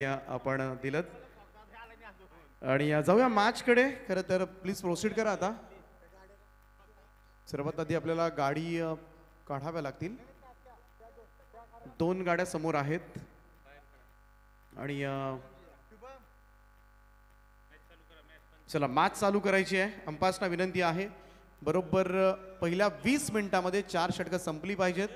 आपण दिलत आणि जाऊया मॅच कडे. खरं तर प्लीज प्रोसीड करा. आता सर्वात आधी आपल्याला गाडी काढाव्या लागतील. दोन गाड्या समोर आहेत आणि चला मॅच चालू करायची आहे. अंपायर्सना विनंती आहे बरोबर पहिल्या 20 मिनिटांमध्ये 4 षटकं संपली पाहिजेत.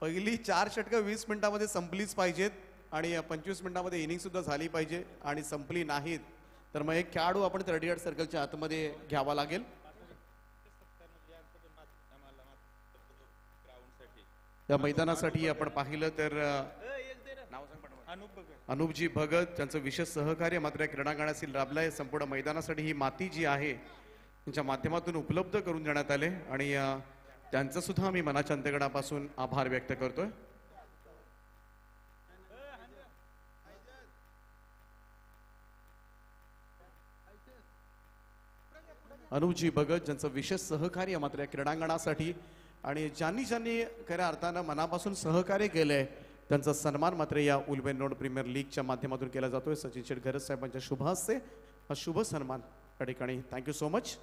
पहिली 4 षटकं 20 मिनिटांमध्ये संपलीच पाहिजेत आणि 25 मिनिटांमध्ये इनिंग सुद्धा झाली पाहिजे आणि संपली नाहीत तर मग एक खेळाडू आपण 38 सर्कलच्या आतमध्ये घ्यावा लागेल. त्या मैदानासाठी आपण पाहिलं तर अनुपजी भगत त्यांचं विशेष सहकार्य मात्र क्रीडांगणातील लाभलंय. संपूर्ण मैदानासाठी ही माती जी आहे त्यांच्या माध्यमातून उपलब्ध करून देण्यात आले आणि त्यांचं सुद्धा मी मनाच्या अंतर्गणापासून आभार व्यक्त करतोय. अनुपजी भगत ज्यांचं विशेष सहकार्य मात्र क्रीडांगणासाठी आणि ज्यांनी ज्यांनी खऱ्या अर्थानं मनापासून सहकार्य केलंय त्यांचा सन्मान मात्र या उलवेन नोड प्रीमियर लीगच्या माध्यमातून केला जातोय. सचिन शेटघर साहेबांच्या शुभ हस्ते हा शुभ सन्मान त्या ठिकाणी. Thank you so much.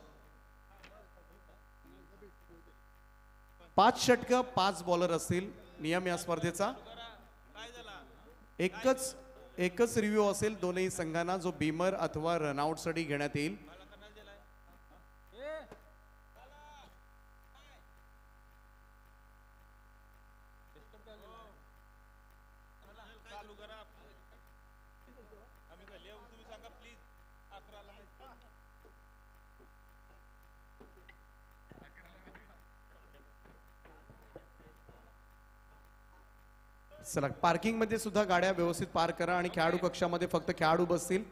5 षटकं 5 बॉलर असतील. नियम या स्पर्धेचा एकच रिव्ह्यू असेल दोन्ही संघांना जो बीमर अथवा रनआउट साठी घेण्यात येईल. चला पार्किंग मध्ये सुद्धा गाड्या व्यवस्थित पार्क करा आणि खेळाडू कक्षामध्ये फक्त खेळाडू बसतील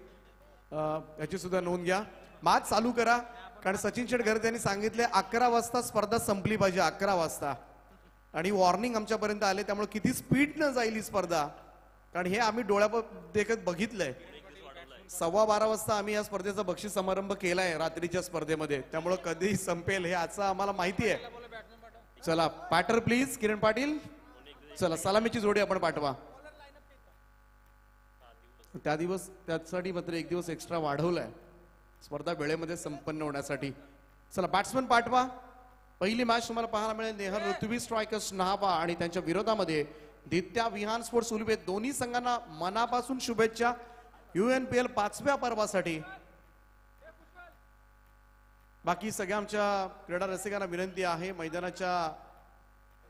याची सुद्धा नोंद घ्या. मॅच चालू करा कारण सचिन शेटघर त्यांनी सांगितले 11 वाजता स्पर्धा संपली पाहिजे. 11 वाजता आणि वॉर्निंग आमच्यापर्यंत आले त्यामुळे किती स्पीड न जाईल ही स्पर्धा कारण हे आम्ही डोळ्या देखत बघितलंय. 12:15 वाजता आम्ही या स्पर्धेचा बक्षीस समारंभ केलाय रात्रीच्या स्पर्धेमध्ये त्यामुळे कधी संपेल हे आजचं आम्हाला माहिती आहे. चला पॅटर प्लीज किरण पाटील. चला सलामीची जोडी आपण पाठवा. त्यासाठी मात्र 1 दिवस एक्स्ट्रा वाढवलाय स्पर्धा वेळेमध्ये संपन्न होण्यासाठी. चला बॅट्समन पाठवा. पहिली मॅच तुम्हाला पाहायला मिळेल नेहर ऋतुवी स्ट्रायकर्स नहावा आणि त्यांच्या विरोधामध्ये दित्या विहान स्पोर्ट्स उलवे. दोन्ही संघांना मनापासून शुभेच्छा UNPL 5व्या पर्वासाठी. बाकी सगळ्या आमच्या क्रीडा रसिकांना विनंती आहे मैदानाच्या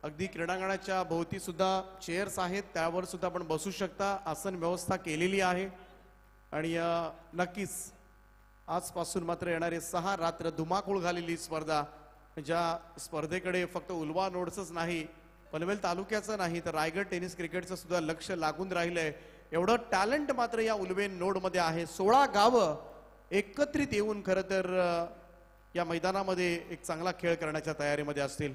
अगदी क्रीडांगणाच्या भोवती सुद्धा चेअर्स आहेत त्यावर सुद्धा आपण बसू शकता. आसन व्यवस्था केलेली आहे आणि नक्कीच आजपासून मात्र येणारे 6 रात्र धुमाकूळ घालेली स्पर्धा ज्या स्पर्धेकडे फक्त उलवा नोडचंच नाही पनवेल तालुक्याचं नाही तर रायगड टेनिस क्रिकेटचं सुद्धा लक्ष लागून राहिलंय. एवढं टॅलेंट मात्र या उलवेन नोड मध्ये आहे. 16 गावं एकत्रित येऊन खरं तर या मैदानामध्ये एक चांगला खेळ करण्याच्या तयारीमध्ये असतील.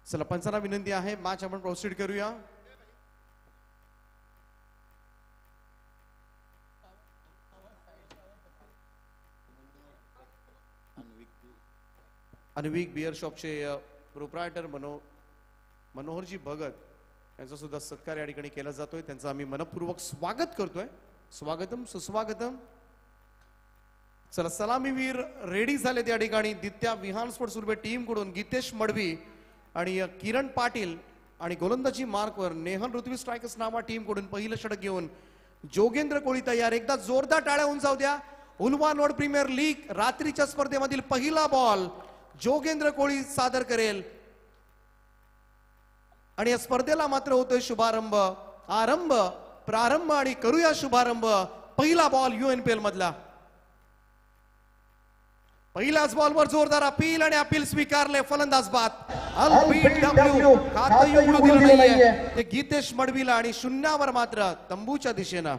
चला पंचांना विनंती आहे मॅच आपण प्रोसीड करूया. अन्विक बियर शॉपचे प्रोप्रायटर मनोहरजी भगत यांचा सुद्धा सत्कार या ठिकाणी केला जातोय. त्यांचं आम्ही मनपूर्वक स्वागत करतोय. स्वागतम सुस्वागतम. चला सलामीवीर रेडी झाले त्या ठिकाणी. दित्या विहान स्पोर्ट्स उर्बे टीम कडून गीतेश मडवी आणि किरण पाटील आणि गोलंदाजी मार्कवर नेहल ऋतवी स्ट्रायकर्स नावा टीम कडून पहिलं षटक घेऊन जोगेंद्र कोळी तयार. एकदा जोरदार टाळ्या होऊन जाऊ द्या. उलवा नोड प्रीमियर लीग रात्रीच्या स्पर्धेमधील पहिला बॉल जोगेंद्र कोळी सादर करेल आणि या स्पर्धेला मात्र होतोय शुभारंभ. प्रारंभ आणि करूया शुभारंभ. पहिला बॉल UNPL मधला. पहिल्याच बॉलवर जोरदार अपील आणि अपील स्वीकारले. फलंदाज बाद. LBW खातं उघडू दिलं नाहीये ते गीतेश मडवीला आणि शून्यावर मात्र तंबूच्या दिशेनं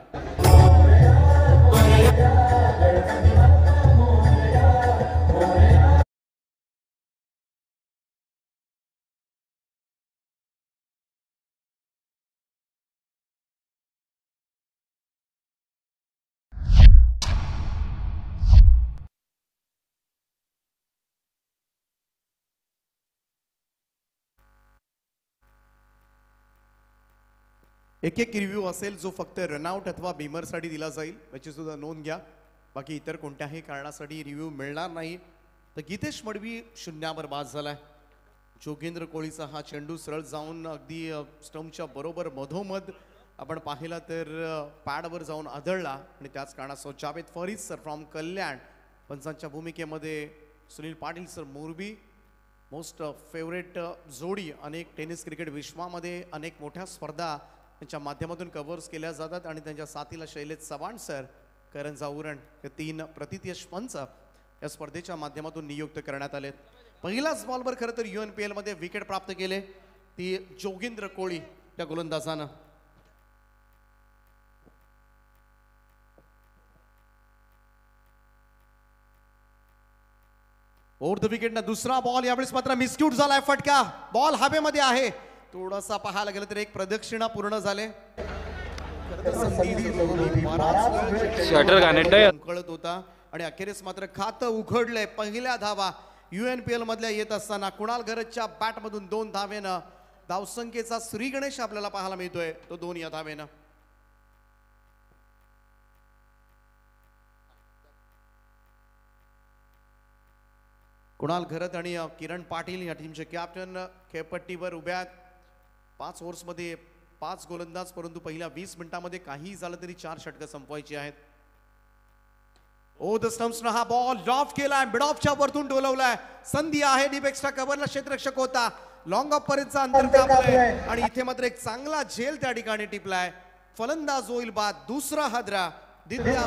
एक एक रिव्ह्यू असेल जो फक्त रनआउट अथवा बीमरसाठी दिला जाईल याची सुद्धा नोंद घ्या. बाकी इतर कोणत्याही कारणासाठी रिव्ह्यू मिळणार नाही. तर गीतेश मडवी शून्यावर बाद झालाय. जोगेंद्र कोळीचा हा चेंडू सरळ जाऊन अगदी स्टंपच्या बरोबर मधोमध आपण पाहिला तर पॅडवर जाऊन आदळला आणि त्याच कारणास्तव जावेद फरीद सर फ्रॉम कल्याण पंचांच्या भूमिकेमध्ये Sunil Patil sir Morbi most favourite जोडी. अनेक टेनिस क्रिकेट विश्वामध्ये अनेक मोठ्या स्पर्धा त्यांच्या माध्यमातून कव्हर्स केल्या जातात आणि त्यांच्या साथीला शैलेश चव्हाण सर करण जाऊरण हे 3 प्रतिथयश पंच या स्पर्धेच्या माध्यमातून नियुक्त करण्यात आले. पहिलाच बॉलवर खरं तर UNPL मध्ये विकेट प्राप्त केले ती जोगेंद्र कोळी त्या गोलंदाजानं. ओव्हर द विकेट ना दुसरा बॉल यावेळेस मात्र मिसक्यूट झालाय. फटका बॉल हवेमध्ये आहे. थोडासा पाहायला गेलं तर एक प्रदक्षिणा पूर्ण झाले. कळत होता आणि अखेरीस मात्र खातं उघडलंय. पहिल्या धावा UNPL मधल्या येत असताना कुणाल घरतच्या बॅट मधून 2 धावेनं धावसंख्येचा श्री गणेश आपल्याला पाहायला मिळतोय तो 2 या धावेनं. कुणाल घरत आणि किरण पाटील या टीमचे कॅप्टन खेळपट्टीवर उभ्या. 5 ओव्हर्समध्ये 5 गोलंदाज परंतु पहिल्या 20 मिनिटांमध्ये काही झालं तरी 4 षटकं संपवायची आहेत. ओ द स्टंप्सनं हा बॉल ड्रॉप केलाय. मिड ऑफच्या वरतून डोलवलाय. संधी आहे. डीप एक्स्ट्रा कव्हरला क्षेत्ररक्षक होता. लॉंग ऑफ पर्यंतचा अंतर कापलंय आणि इथे मात्र एक चांगला झेल त्या ठिकाणी टिपलाय. फलंदाज होईल बाद. दुसरा हादरा दिद्या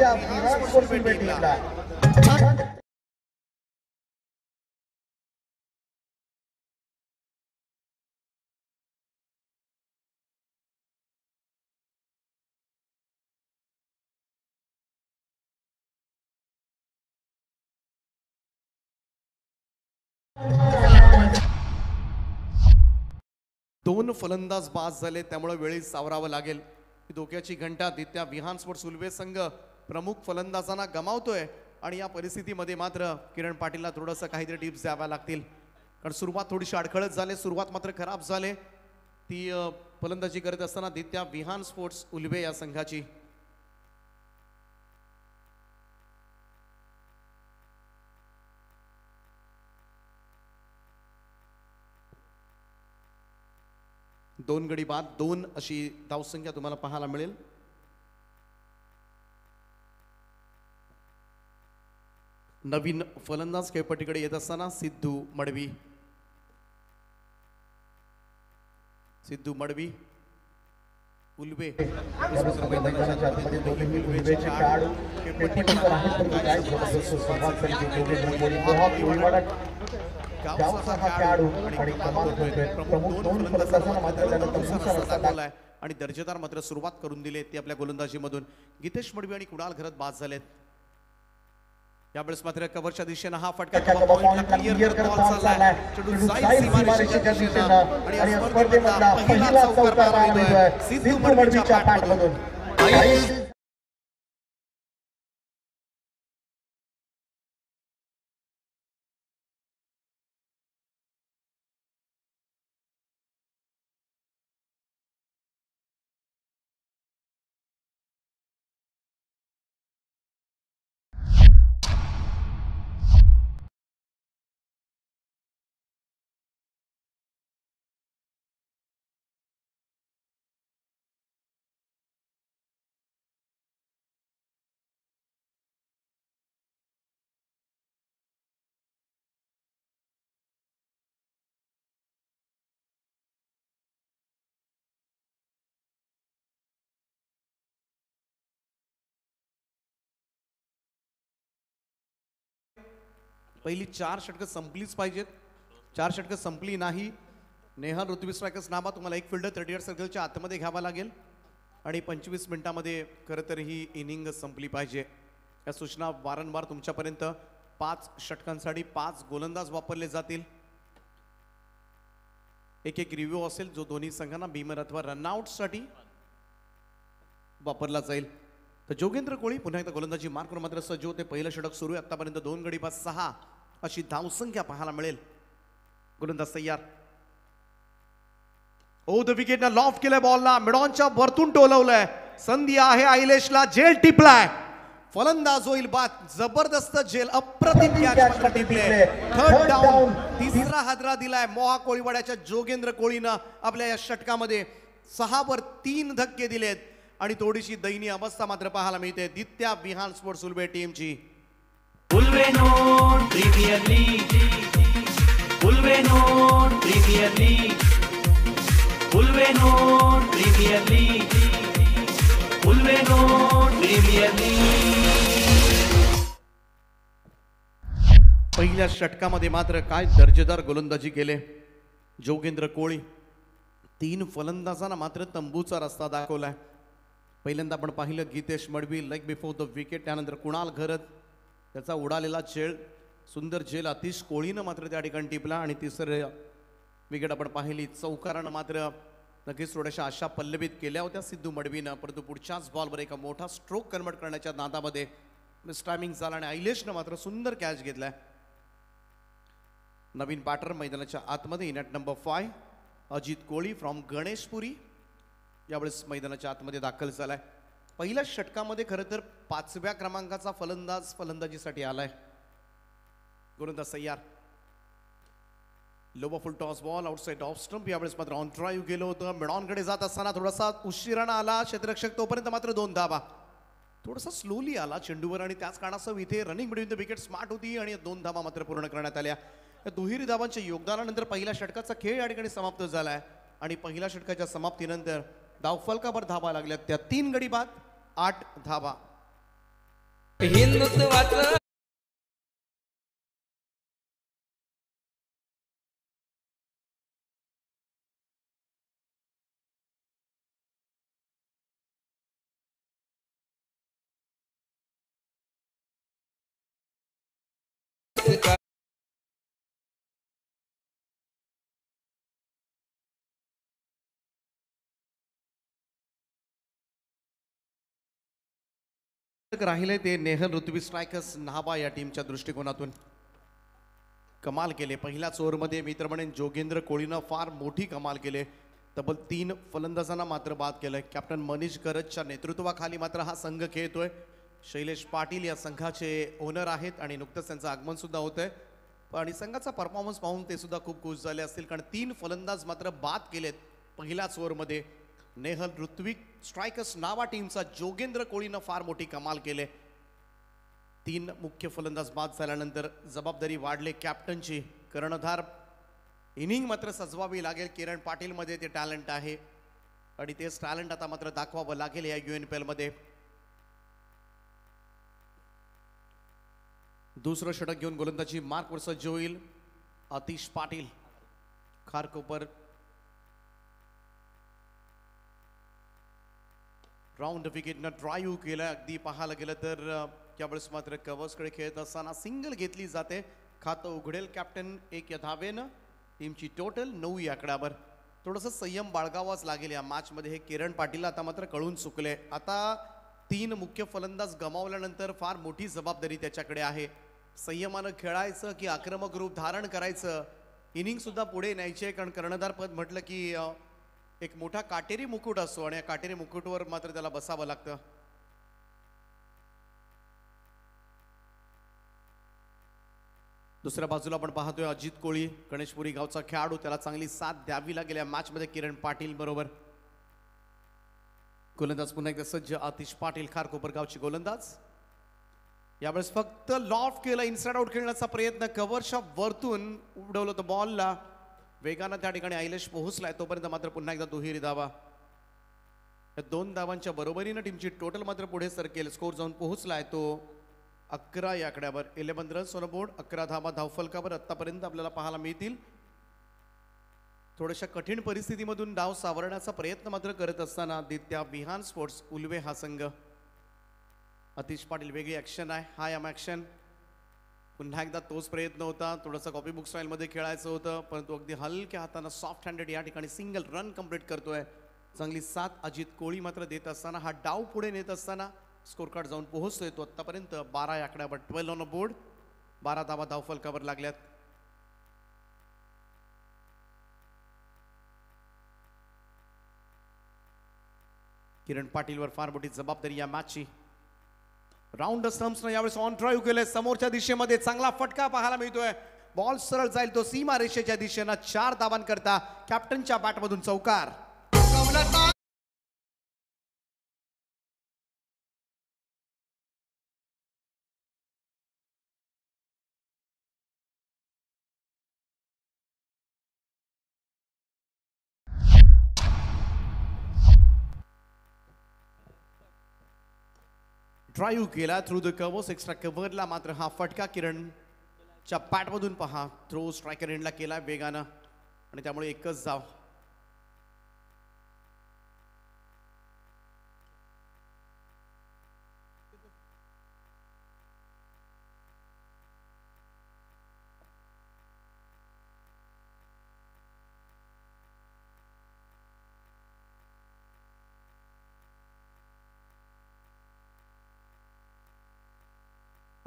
दोन फलंदाज बाद झाले त्यामुळे वेळी सावरावं लागेल. धोक्याची घंटा आदित्य विहान स्पोर्ट्स उल्वे संघ प्रमुख फलंदाजांना गमावतोय आणि या परिस्थितीमध्ये मात्र किरण पाटीलला थोडंसं काहीतरी टिप्स द्याव्या लागतील कारण सुरुवात थोडीशी अडखळत झाली. सुरुवात मात्र खराब झाले ती फलंदाजी करत असताना आदित्य विहान स्पोर्ट्स उल्वे या संघाची. दोन गडी बाद 2 अशी धावसंख्या तुम्हाला पाहायला मिळेल. नवीन फलंदाज खेळपट्टीकडे येत असताना सिद्धू मडवी. सिद्धू मडवी उल्वे आणि दर्जेदार मात्र सुरुवात करून दिली ती आपल्या गोलंदाजीमधून. गीतेश मडवी आणि कुणाल घरत बाद झालेत. यावेळेस मात्र कव्हरच्या दिशेने हा फटका क्लिअर करत चाललाय. आणि स्पर्धेमधला पहिला चौकार मिळतोय सिद्धू मडवीच्या बॅटमधून. पहिली 4 षटकं संपलीच पाहिजेत. 4 षटकं संपली नाही. नेहल ऋतुवी स्ट्रायकर्स नामा तुम्हाला एक फिल्डर 38 सर्कलच्या आतमध्ये घ्यावा लागेल आणि 25 मिनिटांमध्ये खरं तर ही इनिंग संपली पाहिजे. या सूचना वारंवार तुमच्यापर्यंत 5 षटकांसाठी 5 गोलंदाज वापरले जातील. एक एक रिव्ह्यू असेल जो दोन्ही संघांना बीमर अथवा रनआउटसाठी वापरला जाईल. तर जोगेंद्र कोळी पुन्हा एकदा गोलंदाजी मार्कवर मात्र सज्ज होते. पहिलं षटक सुरू आहे. आतापर्यंत 2 गडी बाद 6 अशी धावसंख्या पाहायला मिळेल. गोलंदाज तयार. ओ द विकेटनं लॉफ्ट केलंय बॉलला, मिडॉनच्या वरतून टोलवलंय. संधी आहे आयलेशला, झेल टिपलाय. फलंदाज होईल बाद. जबरदस्त झेल, अप्रतिम कॅच टिपले. थर्ड डाऊन, तिसरा हादरा दिलाय मोहा कोळीवाड्याच्या जोगेंद्र कोळीनं आपल्या या षटकामध्ये. 6 वर 3 धक्के दिलेत आणि थोडीशी दयनीय अवस्था मात्र पाहायला मिळते दित्या विहान स्पोर्ट्स उल्वे टीमची. Ulwe node premier league, Ulwe node premier league, Ulwe node premier league, Ulwe node premier league. पहिल्या षटकामध्ये मात्र काय दर्जेदार गोलंदाजी केले जोगेंद्र कोळी. 3 फलंदाजांना मात्र तंबूचा रस्ता दाखवलाय. पहिल्यांदा आपण पाहिलं Gitesh Madvi leg before the wicket, त्यानंतर कुणाल घरत त्याचा उडालेला झेल, सुंदर झेल आतिश कोळीनं मात्र त्या ठिकाणी टिपला. आणि तिसरं विकेट आपण पाहिली चौकारानं मात्र नक्कीच थोड्याशा आशा पल्लवित केल्या होत्या सिद्धू मडवीनं, परंतु पुढच्याच बॉलवर एका मोठा स्ट्रोक कन्वर्ट करण्याच्या नादामध्ये मिसटायमिंग झाला आणि आयलेशनं मात्र सुंदर कॅच घेतलाय. नवीन बॅटर मैदानाच्या आतमध्ये in at number 5 Ajit Koli from Ganeshpuri यावेळेस मैदानाच्या आतमध्ये दाखल झालाय. पहिल्या षटकामध्ये खरं तर 5व्या क्रमांकाचा फलंदाज फलंदाजीसाठी आलाय. गोलंदाज सय्यार, lower full toss ball outside off stump. यावेळेस मात्र ऑन ड्राईव्ह गेलं होतं. मिडॉनकडे जात असताना थोडासा उशिरानं आला क्षेत्ररक्षक, तोपर्यंत मात्र 2 धावा. थोडासा स्लोली आला चेंडूवर आणि त्याच कारणास्तव इथे running between the wicket smart होती आणि 2 धावा मात्र पूर्ण करण्यात आल्या. दुहेरी धावांच्या योगदानानंतर पहिल्या षटकाचा खेळ या ठिकाणी समाप्त झालाय आणि पहिल्या षटकाच्या समाप्तीनंतर धावफलकावर धावा लागल्या. त्या 3 गडी बाद 8 धावा. हिंदुत्वाचं राहिले ते नेहल ऋत्वी स्ट्रायकर्स नाभा या टीमच्या दृष्टिकोनातून कमाल केले. पहिल्याच ओव्हरमध्ये मी तर म्हणेन जोगेंद्र कोळीनं फार मोठी कमाल केले. तब्बल 3 फलंदाजांना मात्र बाद केलंय. कॅप्टन मनीष गरजच्या नेतृत्वाखाली मात्र हा संघ खेळतोय. शैलेश पाटील या संघाचे ओनर आहेत आणि नुकतंच त्यांचं आगमन सुद्धा होतंय आणि संघाचा परफॉर्मन्स पाहून ते सुद्धा खूप खुश झाले असतील, कारण 3 फलंदाज मात्र बाद केलेत पहिल्याच ओव्हरमध्ये. नेहल ऋत्विक स्ट्रायकर्स नावा टीमचा जोगेंद्र कोळीनं फार मोठी कमाल केले. 3 मुख्य फलंदाज बाद झाल्यानंतर जबाबदारी वाढले कॅप्टनची. कर्णधार इनिंग मात्र सजवावी लागेल. किरण पाटीलमध्ये ते टॅलेंट आहे आणि तेच टॅलेंट आता मात्र दाखवावं लागेल या UNPL मध्ये. दुसरं षटक घेऊन गोलंदाजी मार्कवर सज्ज होईल आतिश पाटील. खारकोपर राऊंड विकेटनं ड्राईव्ह केलं. अगदी पाहायला गेलं तर यावेळेस मात्र कव्हर्सकडे खेळत असताना सिंगल घेतली जाते. खातं उघडेल कॅप्टन 1 या धावेनं. टीमची टोटल 9 या आकड्यावर. थोडंसं संयम बाळगावाच लागेल या मॅचमध्ये. हे किरण पाटील आता मात्र कळून चुकले. आता 3 मुख्य फलंदाज गमावल्यानंतर फार मोठी जबाबदारी त्याच्याकडे आहे. संयमानं खेळायचं की आक्रमक रूप धारण करायचं, इनिंग सुद्धा पुढे न्यायचे. कारण कर्णधार पद म्हटलं की एक मोठा काटेरी मुकुट असतो आणि या काटेरी मुकुटवर मात्र त्याला बसावं लागतं. दुसऱ्या बाजूला आपण पाहतोय अजित कोळी, गणेशपुरी गावचा खेळाडू. त्याला चांगली साथ द्यावी लागेल या मॅच मध्ये किरण पाटील बरोबर. गोलंदाज पुन्हा एकदा सज्ज आतिश पाटील, खारकोपर गावचे गोलंदाज. यावेळेस फक्त लॉफ्ट केला, इनसाइड आउट खेळण्याचा प्रयत्न. कव्हरच्या वरतून उडवलं होतं बॉलला. वेगानं त्या ठिकाणी आयलेश पोहोचलाय, तोपर्यंत मात्र पुन्हा एकदा दुहेरी धावा. या 2 धावांच्या बरोबरीनं टीमची टोटल मात्र पुढे सरकेल. स्कोर जाऊन पोहोचलाय तो 11 या आकड्यावर. 11 रन्स ऑन बोर्ड, 11 धावा धावफलकावर आतापर्यंत आपल्याला पाहायला मिळतील. थोड्याशा कठीण परिस्थितीमधून डाव सावरण्याचा प्रयत्न मात्र करत असताना दित्या विहान स्पोर्ट्स उल्वे हा संघ. आतिश पाटील वेगळी ॲक्शन आहे, हाय एम ॲक्शन. पुन्हा एकदा तोच प्रयत्न होता. थोडंसं कॉपी बुक स्टाईलमध्ये खेळायचं होतं, परंतु अगदी हलक्या हातानं सॉफ्ट हँडेड या ठिकाणी सिंगल रन कंप्लीट करतोय. चांगली साथ अजित कोळी मात्र देत असताना हा डाव पुढे नेत असताना स्कोर कार्ड जाऊन पोहोचतोय तो आतापर्यंत 12 या आकड्यावर. 12 ऑन बोर्ड, 12 धावा धावफलकावर लागल्यात. किरण पाटीलवर फार मोठी जबाबदारी या मॅचची. राऊंड स्टम्प्सनं यावेळेस ऑन ड्राईव्ह केले. समोरच्या दिशेमध्ये चांगला फटका पाहायला मिळतोय. बॉल सरळ जाईल तो सीमा रेषेच्या दिशेनं. 4 धावांकरता कॅप्टनच्या बॅटमधून चौकार. ड्राईव्ह केला थ्रू द कव्हर्स. एक्स्ट्रा कव्हरला मात्र हा फटका किरणच्या बॅटमधून पहा. थ्रो स्ट्रायकर एंडला केला वेगानं आणि त्यामुळे एकच धाव.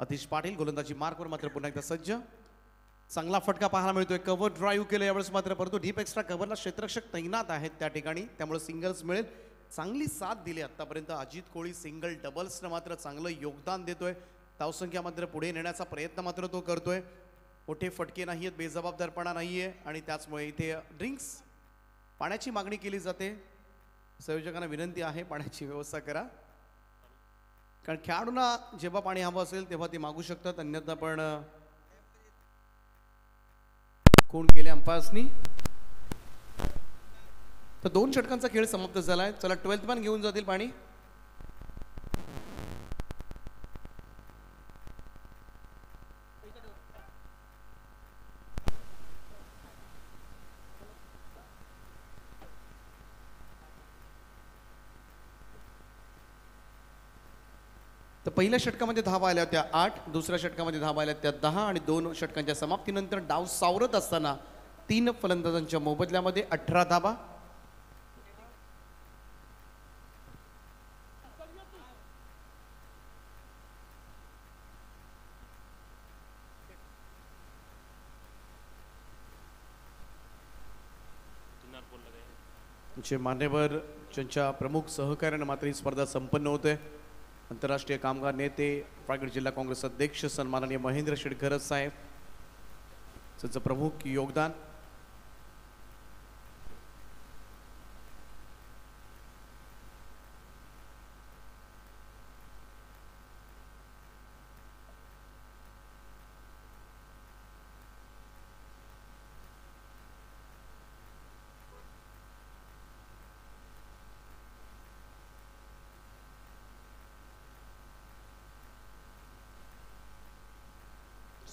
अतिश पाटील गोलंदाजी मार्कवर मात्र पुन्हा एकदा सज्ज. चांगला फटका पाहायला मिळतोय. कव्हर ड्राईव्ह केलं यावेळेस मात्र, परंतु डीप एक्स्ट्रा कव्हरला क्षेत्ररक्षक तैनात आहेत त्या ठिकाणी, त्यामुळे सिंगल्स मिळेल. चांगली साथ दिली आतापर्यंत अजित कोळी. सिंगल डबल्सनं मात्र चांगलं योगदान देतोय. धावसंख्या मात्र पुढे नेण्याचा प्रयत्न मात्र तो करतोय. मोठे फटके नाही आहेत, बेजबाबदारपणा नाहीये आणि त्याचमुळे इथे ड्रिंक्स पाण्याची मागणी केली जाते. संयोजकांना विनंती आहे पाण्याची व्यवस्था करा, कारण खेळाडूंना जेव्हा पाणी हवं असेल तेव्हा ते मागू शकतात. अन्यथा पण कोण केले अंपायर्सनी. तर 2 षटकांचा खेळ समाप्त झालाय. चला 12th मॅन घेऊन जातील पाणी. तर पहिल्या षटकामध्ये धावा आल्या होत्या 8, दुसऱ्या षटकामध्ये धावा आल्या त्या 10 आणि 2 षटकांच्या समाप्तीनंतर डाव सावरत असताना 3 फलंदाजांच्या मोबदल्यामध्ये 18 धावा. मान्यवर ज्यांच्या प्रमुख सहकार्याने मात्र ही स्पर्धा संपन्न होते. आंतरराष्ट्रीय कामगार नेते, रायगड जिल्हा काँग्रेस अध्यक्ष सन्माननीय महेंद्र शेटघरत साहेब, त्यांचं प्रमुख योगदान.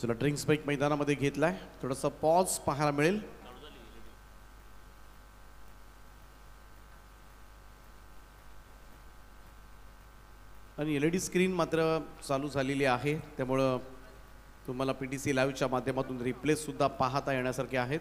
चला ड्रिंक्स ब्रेक मैदानामध्ये घेतलाय. थोडासा पॉज पाहायला मिळेल. आणि LED स्क्रीन मात्र चालू झालेली आहे, त्यामुळं तुम्हाला PTC लाईव्हच्या माध्यमातून रिप्लेस सुद्धा पाहता येण्यासारखे आहेत.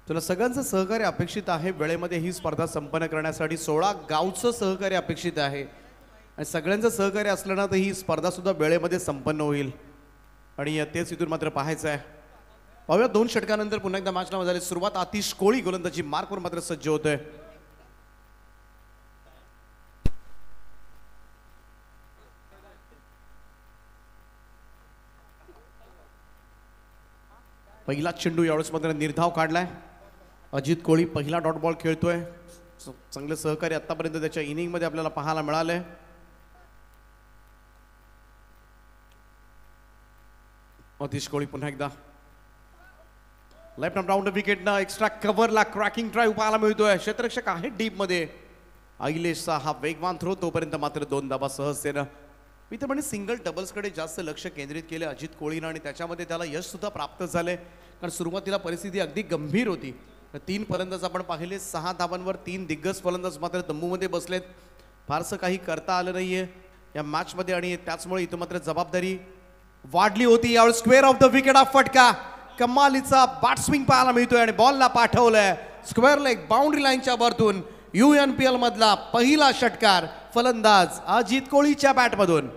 तुला सगळ्यांचं सहकार्य अपेक्षित आहे. वेळेमध्ये ही स्पर्धा संपन्न करण्यासाठी 16 गावचं सहकार्य अपेक्षित आहे आणि सगळ्यांचं सहकार्य असलं ना तर ही स्पर्धा सुद्धा वेळेमध्ये संपन्न होईल. आणि तेच इथून मात्र पाहायचं आहे. पाहूया 2 षटकानंतर पुन्हा एकदा मॅचला झाली सुरुवात. आतिश कोळी गोलंदाजी मार्कवर मात्र सज्ज होतोय. पहिला चेंडू यावेळेस मात्र निर्धाव काढलाय. अजित कोळी पहिला डॉट बॉल खेळतोय. चांगले सहकार्य आतापर्यंत त्याच्या इनिंग मध्ये आपल्याला पाहायला मिळाले. अतिश कोळी पुन्हा एकदा लेफ्ट आर्म राऊंड विकेटनं एक्स्ट्रा कव्हरला क्रॅकिंग ड्राईव्ह पाहायला मिळतोय. क्षेत्ररक्षक आहे डीप मध्ये. अखिलेशचा हा वेगवान थ्रो, तोपर्यंत मात्र 2 धावा सहजतेनं. मी तर म्हणजे सिंगल डबल्सकडे जास्त लक्ष केंद्रित केले अजित कोळीनं आणि त्याच्यामध्ये त्याला यश सुद्धा प्राप्त झाले. कारण सुरुवातीला परिस्थिती अगदी गंभीर होती. 3 फलंदाज आपण पाहिले, 6 धावांवर 3 दिग्गज फलंदाज मात्र तंबूमध्ये बसलेत. फारसं काही करता आलं नाहीये. या मॅच मध्ये आणि त्याचमुळे इथं मात्र जबाबदारी वाढली होती. यावेळी स्क्वेअर ऑफ द विकेट हा फटका कमालीचा बॅट स्विंग पाहायला मिळतोय आणि बॉलला पाठवलंय स्क्वेअर लेग बाउंड्री लाईनच्या वरतून. UNPL मधला पहिला षटकार फलंदाज अजित कोळीच्या बॅटमधून.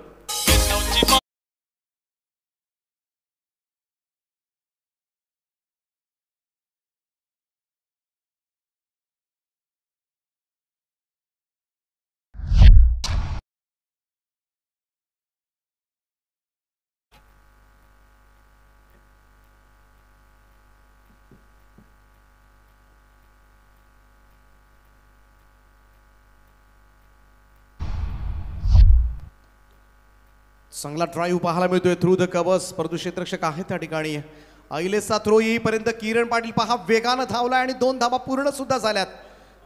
चांगला ड्राईव्ह पाहायला मिळतोय थ्रू द कव्हर्स, परंतु क्षेत्ररक्षक आहे त्या ठिकाणी. अहिलेचा थ्रो येईपर्यंत किरण पाटील पहा वेगानं धावलाय आणि 2 धावा पूर्ण सुद्धा झाल्यात.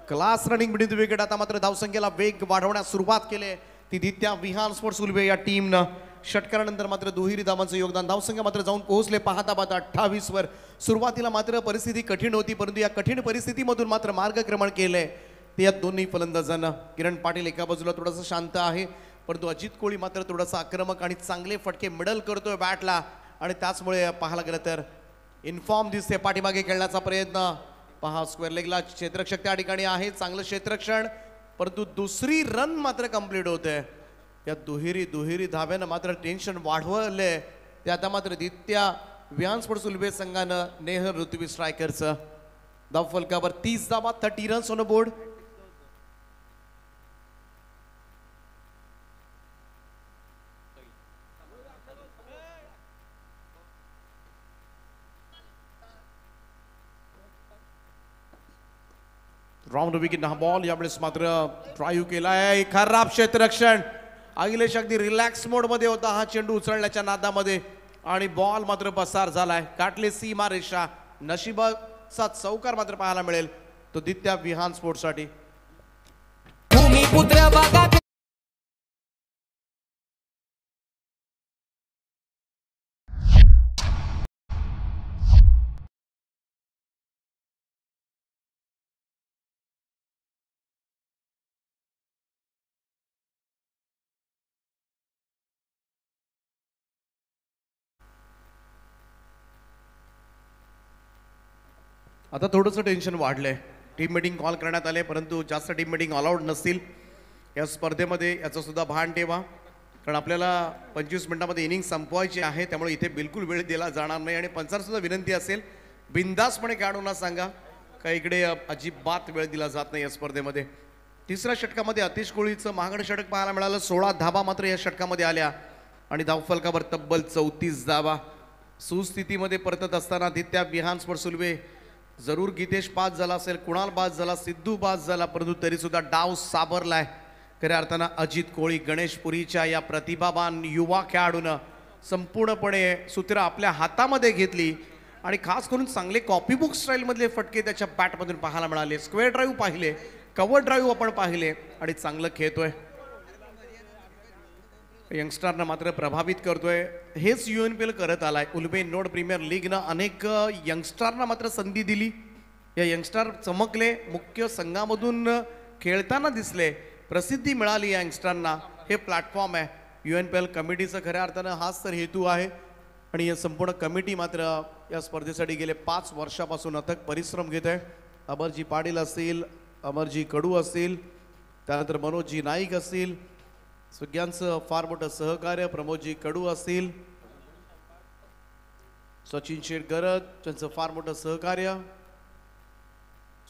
क्लास रनिंग मिडीत विकेट. आता मात्र धावसंख्येला वेग वाढवण्यास सुरुवात केली ती दित्या विहान स्पोर्ट्स उलवे या टीमनं. षटकारानंतर मात्र दुहेरी धावांचं योगदान. धावसंख्या मात्र जाऊन पोहोचले पाहता 28 वर. सुरुवातीला मात्र परिस्थिती कठीण होती, परंतु या कठीण परिस्थितीमधून मात्र मार्गक्रमण केलंय ते या दोन्ही फलंदाजांना. किरण पाटील एका बाजूला थोडंसं शांत आहे, परंतु अजित कोळी मात्र थोडासा आक्रमक आणि चांगले फटके मिडल करतोय बॅटला आणि त्याचमुळे पाहायला गेलं तर इन्फॉर्म दिसते. पाठीमागे खेळण्याचा प्रयत्न पहा स्क्वेअर लेगला क्षेत्ररक्षक त्या ठिकाणी आहे. चांगलं क्षेत्ररक्षण, परंतु दुसरी रन मात्र कंप्लीट होते. या दुहेरी धाव्यानं मात्र टेन्शन वाढवलंय ते. आता मात्र दित्या विहान स्पोर्ट्स उलवे संघानं नेहर ऋतुवी स्ट्रायकरचं धाव फलकावर 30 धावा 30 runs on board. Round wicket हा बॉल यावेळेस मात्र ड्राईव्ह केलाय. खराब क्षेत्ररक्षण. अखिलेश अगदी रिलॅक्स मोड मध्ये होता हा चेंडू उचलण्याच्या नादामध्ये आणि बॉल मात्र पसार झालाय. काटले सीमा रेषा. नशिबाचा चौकार मात्र पाहायला मिळेल तो दित्या विहान स्पोर्ट्स साठी. आता थोडंसं टेन्शन वाढलंय. टीम मीटिंग कॉल करण्यात आले, परंतु जास्त टीम मीटिंग अलाउड नसतील या स्पर्धेमध्ये. याचं सुद्धा भान ठेवा, कारण आपल्याला 25 मिनिटांमध्ये इनिंग संपवायची आहे. त्यामुळे इथे बिलकुल वेळ दिला जाणार नाही. आणि पंचांना सुद्धा विनंती असेल बिंदासपणे खेळाडूंना सांगा का इकडे अजिबात वेळ दिला जात नाही या स्पर्धेमध्ये. तिसऱ्या षटकामध्ये अतिश कोळीचं महागडं षटक पाहायला मिळालं. 16 धावा मात्र या षटकामध्ये आल्या आणि धावफलकावर तब्बल 34 धावा. सुस्थितीमध्ये परतत असताना दित्या विहान स्पोर्ट्स उलवे जरूर गीतेश बाद झाला असेल, कुणाल बाद झाला, सिद्धू बाद झाला, परंतु तरी सुद्धा डाव साबरलाय. खऱ्या अर्थानं अजित कोळी गणेशपुरीच्या या प्रतिभावान युवा खेळाडूनं संपूर्णपणे सूत्र आपल्या हातामध्ये घेतली आणि खास करून चांगले कॉपी बुक स्टाईलमधले फटके त्याच्या बॅटमधून पाहायला मिळाले. स्क्वेअर ड्राईव्ह पाहिले, कव्हर ड्राईव्ह आपण पाहिले आणि चांगलं खेळतोय. यंगस्टरना मात्र प्रभावित करतोय. हेच UNPL करत आलाय. उलवे नोड प्रीमियर लीगनं अनेक यंगस्टरना मात्र संधी दिली. या यंगस्टर चमकले, मुख्य संघामधून खेळताना दिसले, प्रसिद्धी मिळाली या यंगस्टरना. हे प्लॅटफॉर्म आहे UNPL कमिटीचं. खऱ्या अर्थानं हाच तर हेतू आहे. आणि या संपूर्ण कमिटी मात्र या स्पर्धेसाठी गेले 5 वर्षापासून अथक परिश्रम घेत आहे. अमरजी पाटील असतील, अमरजी कडू असतील, त्यानंतर मनोजजी नाईक असतील, सगळ्यांचं फार मोठं सहकार्य. प्रमोदजी कडू असतील, सचिन शेठ गरज त्यांचं फार मोठं सहकार्य,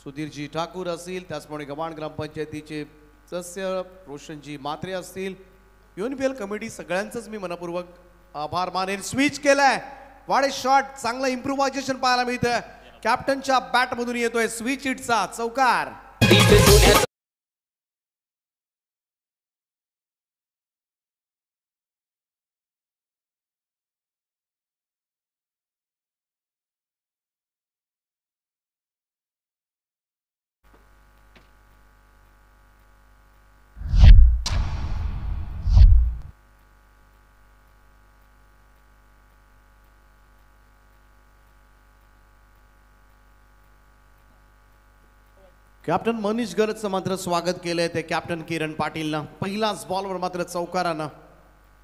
सुधीरजी ठाकूर असतील, त्याचप्रमाणे गव्हाण ग्रामपंचायतीचे सदस्य रोशनजी मात्रे असतील. UNPL कमिटी सगळ्यांचंच मी मनपूर्वक आभार मानेन. स्विच केलाय, वाडे शॉट, चांगलं इम्प्रोव्हायझेशन पाहायला मिळतंय. कॅप्टनच्या बॅटमधून येतोय स्विच हिटचा चौकार. कॅप्टन मनीष गरजचं मात्र स्वागत केलंय ते कॅप्टन किरण पाटीलनं. पहिलाच बॉलवर मात्र चौकारानं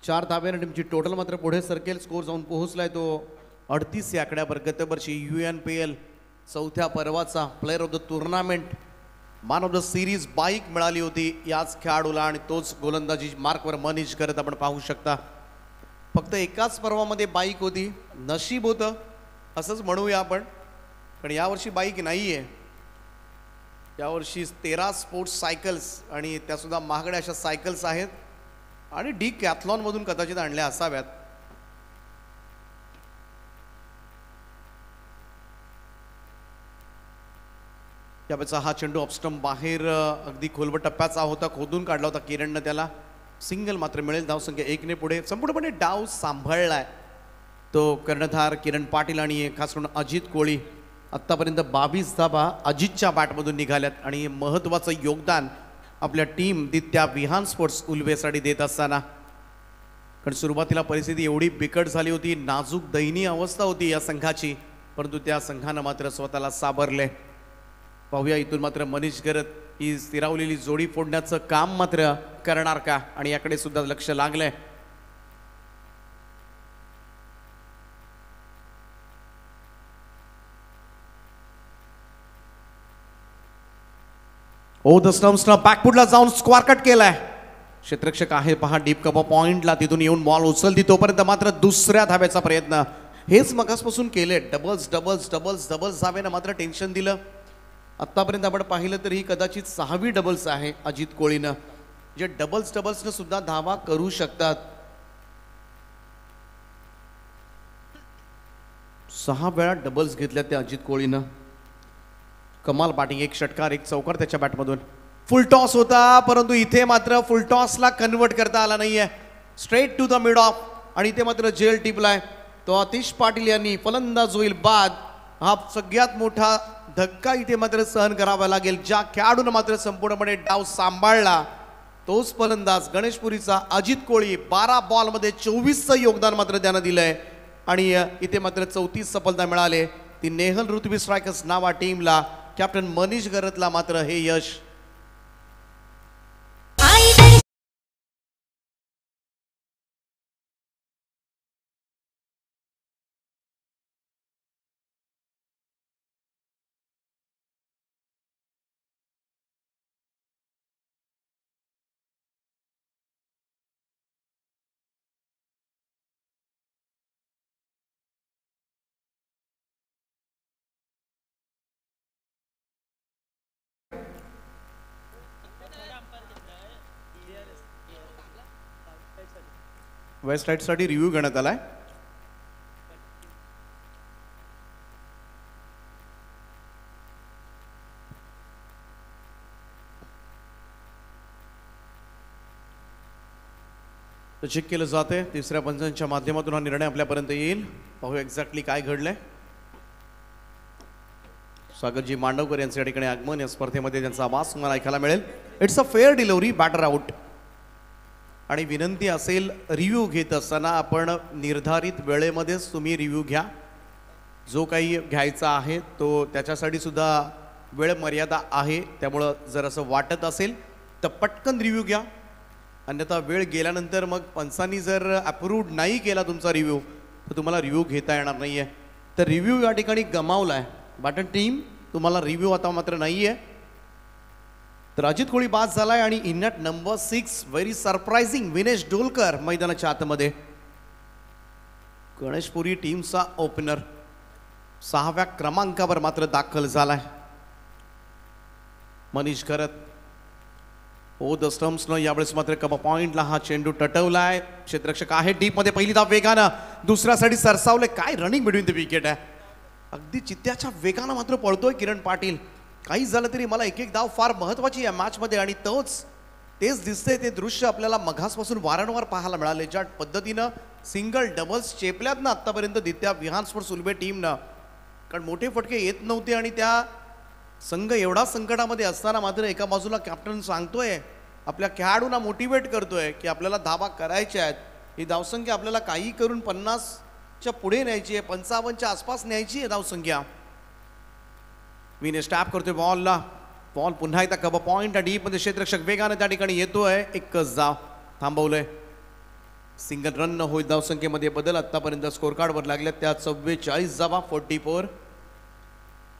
4 धाब्यानं टीमची टोटल मात्र पुढे सरकेल. स्कोर जाऊन पोहोचलाय तो 38 या आकड्यावर. गत वर्षी UNPL चौथ्या पर्वाचा player of the tournament man of the series bike मिळाली होती याच खेळाडूला आणि तोच गोलंदाजी मार्कवर मनीष गरज आपण पाहू शकता. फक्त एकाच पर्वामध्ये बाईक होती, नशीब होतं असंच म्हणूया आपण. पण यावर्षी बाईक नाही आहे. यावर्षी 13 स्पोर्ट्स सायकल्स आणि त्यासुद्धा महागड्या अशा सायकल्स आहेत आणि डी कॅथलॉनमधून कदाचित आणल्या असाव्यात. त्यापेक्षा हा चेंडू ऑफस्टंप बाहेर अगदी खोलवर टप्प्याचा होता, खोदून काढला होता किरणनं. त्याला सिंगल मात्र मिळेल. धावसंख्या 1 पुढे. संपूर्णपणे डाव सांभाळलाय तो कर्णधार किरण पाटील आणि खास करून अजित कोळी. आत्तापर्यंत 22 धाबा अजितच्या बॅटमधून निघाल्यात आणि महत्त्वाचं योगदान आपल्या टीम दित्या विहान स्पोर्ट्स उल्वेसाठी देत असताना. कारण सुरुवातीला परिस्थिती एवढी बिकट झाली होती, नाजूक दयनीय अवस्था होती या संघाची, परंतु त्या संघानं मात्र स्वतःला सावरले. पाहूया इथून मात्र मनीष गरज ही स्थिरावलेली जोडी फोडण्याचं काम मात्र करणार का, आणि याकडे सुद्धा लक्ष लागलंय. ओ द स्टम्प्सनं बॅकफुटला जाऊन स्क्वार कट केलाय. क्षेत्ररक्षक आहे पहा डीप कप पॉइंटला, तिथून येऊन बॉल उचलती तोपर्यंत मात्र दुसऱ्या धाब्याचा प्रयत्न. हेच मगासपासून केले. डबल्स डबल्स डबल्स डबल्स धाब्यानं मात्र टेन्शन दिलं. आत्तापर्यंत आपण पाहिलं तर ही कदाचित 6वी डबल्स आहे अजित कोळीनं, जे डबल्स डबल्सनं सुद्धा धावा करू शकतात. 6 वेळा डबल्स घेतल्या त्या अजित कोळीनं. कमाल बॅटिंग. 1 षटकार 1 चौकार त्याच्या बॅटमधून. फुल टॉस होता, परंतु इथे मात्र फुल टॉसला कन्वर्ट करता आला नाहीये. Straight to the mid off आणि इथे मात्र जेल टिपलाय तो आतिश पाटील यांनी. फलंदाज होईल बाद. हा सगळ्यात मोठा धक्का इथे मात्र सहन करावा लागेल. ज्या खेळाडूनं मात्र संपूर्णपणे डाव सांभाळला तोच फलंदाज गणेशपुरीचा अजित कोळी. 12 बॉलमध्ये 24चं योगदान मात्र त्यानं दिलंय आणि इथे मात्र 34 सफलता मिळाले. ती नेहल ऋतवी स्ट्रायकर्स नावा टीमला. कॅप्टन मनीष गरजला मात्र हे यश. वेस्ट साईडसाठी रिव्ह्यू घेण्यात आलाय. चेक केलं जाते. तिसऱ्या पंचांच्या माध्यमातून हा निर्णय आपल्यापर्यंत येईल. पाहूया एक्झॅक्टली काय घडलंय. स्वागतजी मांडवकर यांच्या ठिकाणी आगमन. या स्पर्धेमध्ये त्यांचा आवाज तुम्हाला ऐकायला मिळेल. It's a fair delivery, batter out. आणि विनंती असेल रिव्ह्यू घेत असताना आपण निर्धारित वेळेमध्येच तुम्ही रिव्ह्यू घ्या. जो काही घ्यायचा आहे तो त्याच्यासाठी सुद्धा वेळ मर्यादा आहे. त्यामुळं जर असं वाटत असेल तर पटकन रिव्ह्यू घ्या. अन्यथा वेळ गेल्यानंतर मग पंचांनी जर अप्रूव्ड नाही केला तुमचा रिव्ह्यू तर तुम्हाला रिव्ह्यू घेता येणार नाही आहे. तर रिव्ह्यू या ठिकाणी गमावला आहे. बॅटन टीम तुम्हाला रिव्ह्यू आता मात्र नाही आहे. तर अजित कोळी बाद झालाय आणि in at number 6 very surprising Vinesh Dolkar मैदानाच्या आतमध्ये. गणेशपुरी टीमचा ओपनर 6व्या क्रमांकावर मात्र दाखल झालाय. मनीष गरज ओ द स्टम्प्सनं यावेळेस मात्र कप पॉइंटला हा चेंडू टटवलाय. क्षेत्ररक्षक आहे डीप मध्ये. पहिली धाव वेगानं दुसऱ्यासाठी सरसावले. काय रनिंग बिटवीन द विकेट आहे. अगदी चित्त्याच्या वेगानं मात्र पळतोय किरण पाटील. काही झालं तरी मला एक एक धाव फार महत्वाची आहे मॅचमध्ये आणि तेच दिसतंय. ते दृश्य आपल्याला मघासपासून वारंवार पाहायला मिळाले. ज्या पद्धतीनं सिंगल डबल्स चेपल्यात ना आत्तापर्यंत दित्या विहान स्पोर्ट्स उल्बे टीमनं. कारण मोठे फटके येत नव्हते आणि त्या संघ एवढा संकटामध्ये असताना मात्र एका बाजूला कॅप्टन सांगतोय आपल्या खेळाडूंना मोटिवेट करतोय की आपल्याला धावा करायच्या आहेत. ही धावसंख्या आपल्याला काही करून 50च्या पुढे न्यायची आहे, 55च्या आसपास न्यायची आहे धावसंख्या. विनेश टॅप करतोय बॉलला. बॉल पुन्हा एकदा कव्हर पॉइंट डीप मध्ये क्षेत्ररक्षक वेगाने त्या ठिकाणी येतोय. एकच धाव थांबवलंय. सिंगल रन न होईल धावसंख्येमध्ये बदल. आतापर्यंत स्कोर कार्डवर लागल्या त्या 44 धावा 44.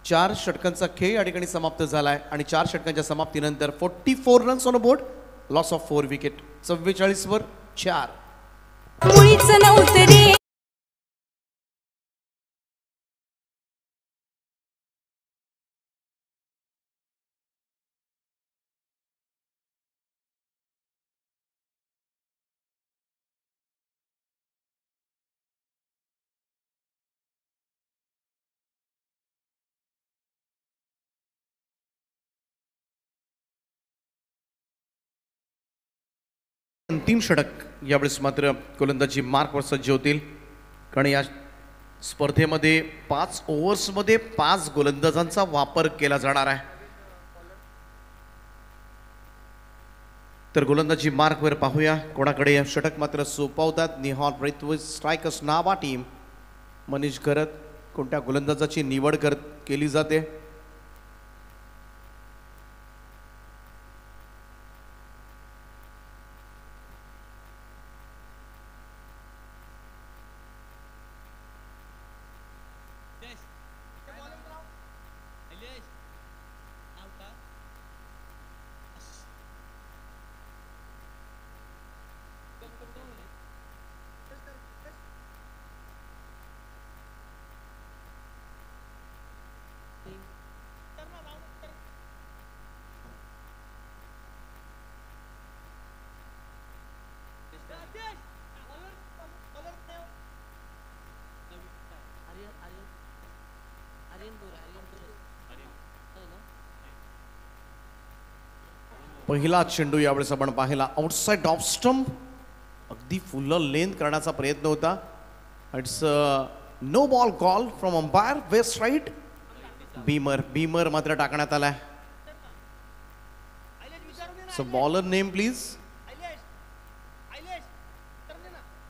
4 षटकांचा खेळ या ठिकाणी समाप्त झालाय आणि 4 षटकांच्या समाप्तीनंतर 44 runs on board. Loss of 4 wicket. 44 वर 4. मुळीच नव्हतं रे. अंतिम षटक यावेळेस मात्र गोलंदाजी मार्कवर सज्ज होतील. कारण या स्पर्धेमध्ये 5 ओव्हर्समध्ये 5 गोलंदाजांचा वापर केला जाणार आहे. तर गोलंदाजी मार्कवर पाहूया कोणाकडे या षटक मात्र सोपवतात. निहाल ब्रेथवेज स्ट्रायकर्स नावा टीम. मनीष घरत कोणत्या गोलंदाजाची निवड केली जाते. पहिला चेंडू यावेळेस आपण पाहिला आउटसाइड ऑफ स्टंप. अगदी फुल लेंथ करण्याचा प्रयत्न होता. It's no ball call from umpire waist right. Beamer मात्र टाकण्यात आलाय. So bowler name please.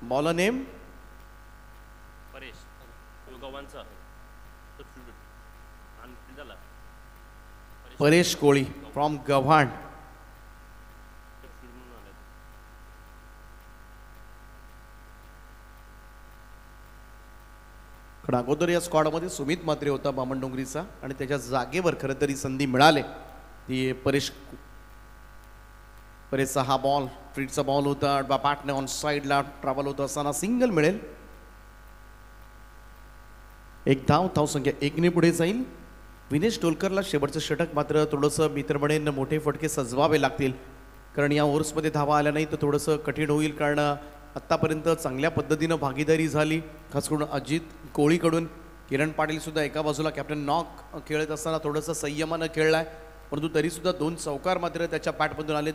Bowler name Paresh Koli from Gavhan. पण अगोदर या स्क्वॉडमध्ये सुमित म्हात्रे होता बामणडोंगरीचा आणि त्याच्या जागेवर खरं तरी संधी मिळाली. ती परेशचा हा बॉल फ्रीटचा बॉल होता. आडवा पाटने ऑन साईडला ट्रॅव्हल होत असताना सिंगल मिळेल. एक धावसंख्या 1 ने पुढे जाईल. विनेश टोलकरला शेवटचं षटक मात्र थोडंसं मी तर म्हणेन मोठे फटके सजवावे लागतील. कारण या ओव्हर्समध्ये धावा आल्या नाही तर थोडंसं कठीण होईल. कारण आत्तापर्यंत चांगल्या पद्धतीनं भागीदारी झाली खास करून अजित कोळीकडून. किरण पाटील सुद्धा एका बाजूला कॅप्टन नॉक खेळत असताना थोडंसं संयमानं खेळलाय. परंतु तरीसुद्धा 2 चौकार मात्र त्याच्या पॅटमधून आले.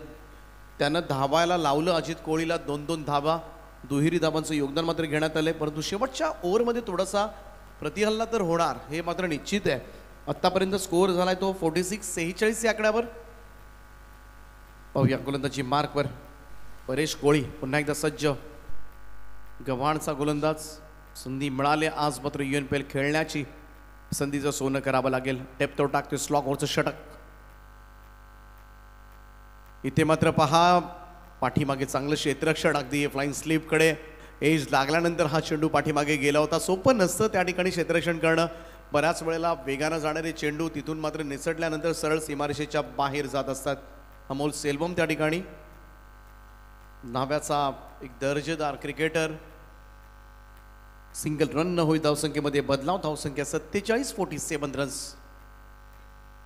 त्यानं धावायला लावलं अजित कोळीला. 2-2 धावा दुहेरी धावांचं योगदान मात्र घेण्यात आलंय. परंतु शेवटच्या ओव्हरमध्ये थोडासा प्रतिहल्ला तर होणार हे मात्र निश्चित आहे. आत्तापर्यंत स्कोअर झालाय तो 46-46 या आकड्यावर. पाहूया गोलंदाजी मार्कवर परेश कोळी पुन्हा एकदा सज्ज. गव्हाणचा गोलंदाज. संधी मिळाली आज मात्र UNPL खेळण्याची. संधीचं सोनं करावं लागेल. डेप्थवर टाकते स्लॉगवरचं षटक. इथे मात्र पहा पाठीमागे चांगलं क्षेत्ररक्षण. अगदी फ्लाइंग स्लीपकडे एज लागल्यानंतर हा चेंडू पाठीमागे गेला होता. सोपं नसतं त्या ठिकाणी क्षेत्ररक्षण करणं. बऱ्याच वेळेला वेगानं जाणारे चेंडू तिथून मात्र निसटल्यानंतर सरळ सीमारेषेच्या बाहेर जात असतात. अमोल सेल्वम त्या ठिकाणी नाव्याचा एक दर्जेदार क्रिकेटर. सिंगल रन न होई धावसंख्येमध्ये बदलाव. धावसंख्या 47-47 रन्स.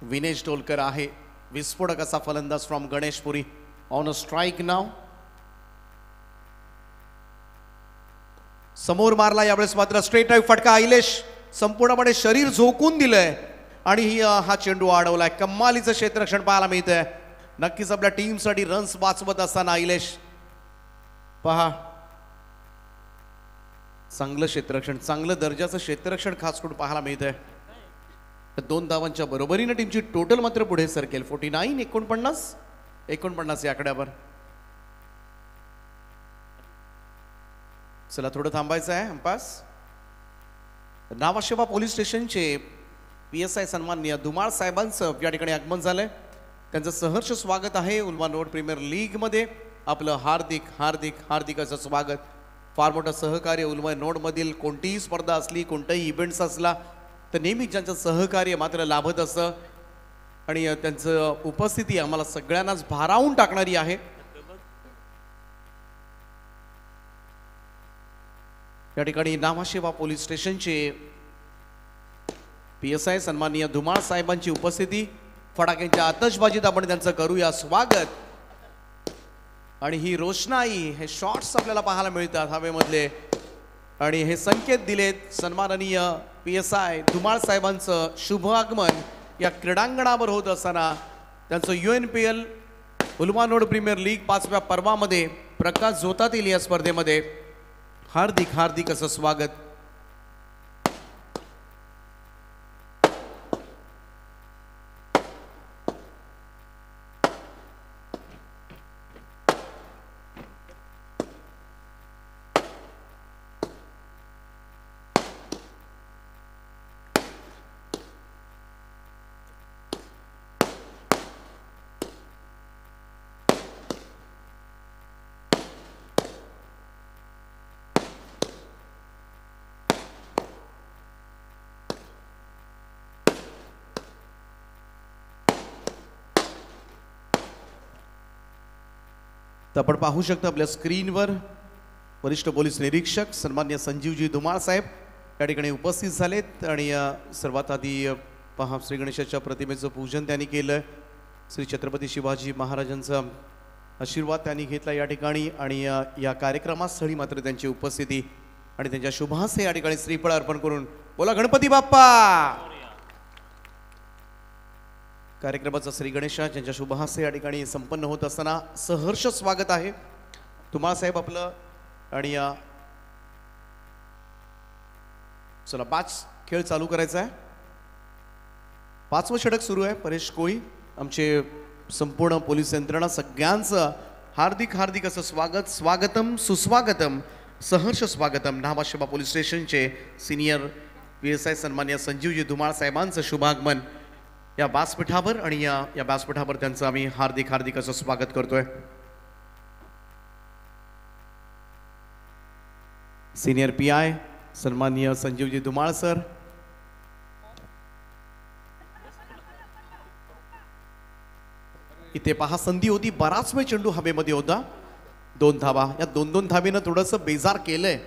विनेश टोलकर आहे विस्फोटक असा फलंदाज from Ganeshpuri. On a strike नाव. समोर मारला यावेळेस मात्र स्ट्रेट ड्राईव्ह फटका. आईलेश संपूर्णपणे शरीर झोकून दिलंय आणि हा चेंडू अडवलाय. कमालीचं क्षेत्ररक्षण पाहायला मिळतंय. नक्कीच आपल्या टीमसाठी रन्स वाचवत असताना आईलेश पहा चांगलं क्षेत्ररक्षण चांगलं दर्जाचं क्षेत्ररक्षण खास करून पाहायला मिळतंय. 2 धावांच्या बरोबरीने टीमची टोटल मात्र पुढे सरकेल. 49-49 या आकड्यावर. चला थोडं थांबायचं आहे. अंपास नावाशेवा पोलीस स्टेशनचे PSI सन्माननीय धुमाळ साहेबांचं या ठिकाणी आगमन झालंय. त्यांचं सहर्ष स्वागत आहे उल्मा नोड प्रीमियर लीग मध्ये. आपलं हार्दिक हार्दिक हार्दिक असं स्वागत. फार मोठं सहकार्य उल्मा नोड मधील कोणतीही स्पर्धा असली, कोणताही इव्हेंट्स असला तर नेहमीच ज्यांचं सहकार्य मात्र लाभत असतं आणि त्यांचं उपस्थिती आम्हाला सगळ्यांनाच भारावून टाकणारी आहे. या ठिकाणी नामाशेवा पोलीस स्टेशनचे PSI सन्माननीय धुमाळ साहेबांची उपस्थिती. फटाक्यांच्या आतषबाजीत आपण त्यांचं करूया स्वागत. आणि ही रोषणाई, हे शॉट्स आपल्याला पाहायला मिळतात हवेमधले आणि हे संकेत दिलेत सन्माननीय PSI धुमाळ साहेबांचं शुभ आगमन या क्रीडांगणावर होत असताना त्यांचं UNPL उल्मा नोड प्रीमियर लीग 5व्या पर्वामध्ये प्रकाश झोतातील या स्पर्धेमध्ये हार्दिक हार्दिक असं स्वागत. तर आपण पाहू शकता आपल्या स्क्रीनवर वरिष्ठ पोलीस निरीक्षक सन्मान्य संजीवजी धुमाळ साहेब या ठिकाणी उपस्थित झालेत आणि सर्वात आधी पहा श्री गणेशाच्या प्रतिमेचं पूजन त्यांनी केलं. श्री छत्रपती शिवाजी महाराजांचा आशीर्वाद त्यांनी घेतला या ठिकाणी आणि या कार्यक्रमास्थळी मात्र त्यांची उपस्थिती आणि त्यांच्या शुभासे या ठिकाणी श्रीफळ अर्पण करून बोला गणपती बाप्पा. कार्यक्रमाचा श्री गणेशा ज्यांच्या शुभहास्य या ठिकाणी संपन्न होत असताना सहर्ष स्वागत आहे धुमाळ साहेब आपलं. आणि चला 5 खेळ चालू करायचा आहे. 5वं षटक सुरू आहे. परेश कोळी आमचे संपूर्ण पोलीस यंत्रणा सगळ्यांचं हार्दिक हार्दिक असं स्वागत. स्वागतम सुस्वागतम सहर्ष स्वागतम. नामाशेवा पोलीस स्टेशनचे सिनियर PSI सन्मान्य संजीवजी धुमाळ साहेबांचं शुभागमन या व्यासपीठावर आणि या व्यासपीठावर त्यांचं आम्ही हार्दिक हार्दिक असं स्वागत करतोय. सिनियर PI सन्माननीय संजीवजी धुमाळ सर. इथे पहा संधी होती, बराच वेळ चेंडू हवेमध्ये होता. 2 धावा. या 2-2 धावेनं थोडंसं बेजार केलंय.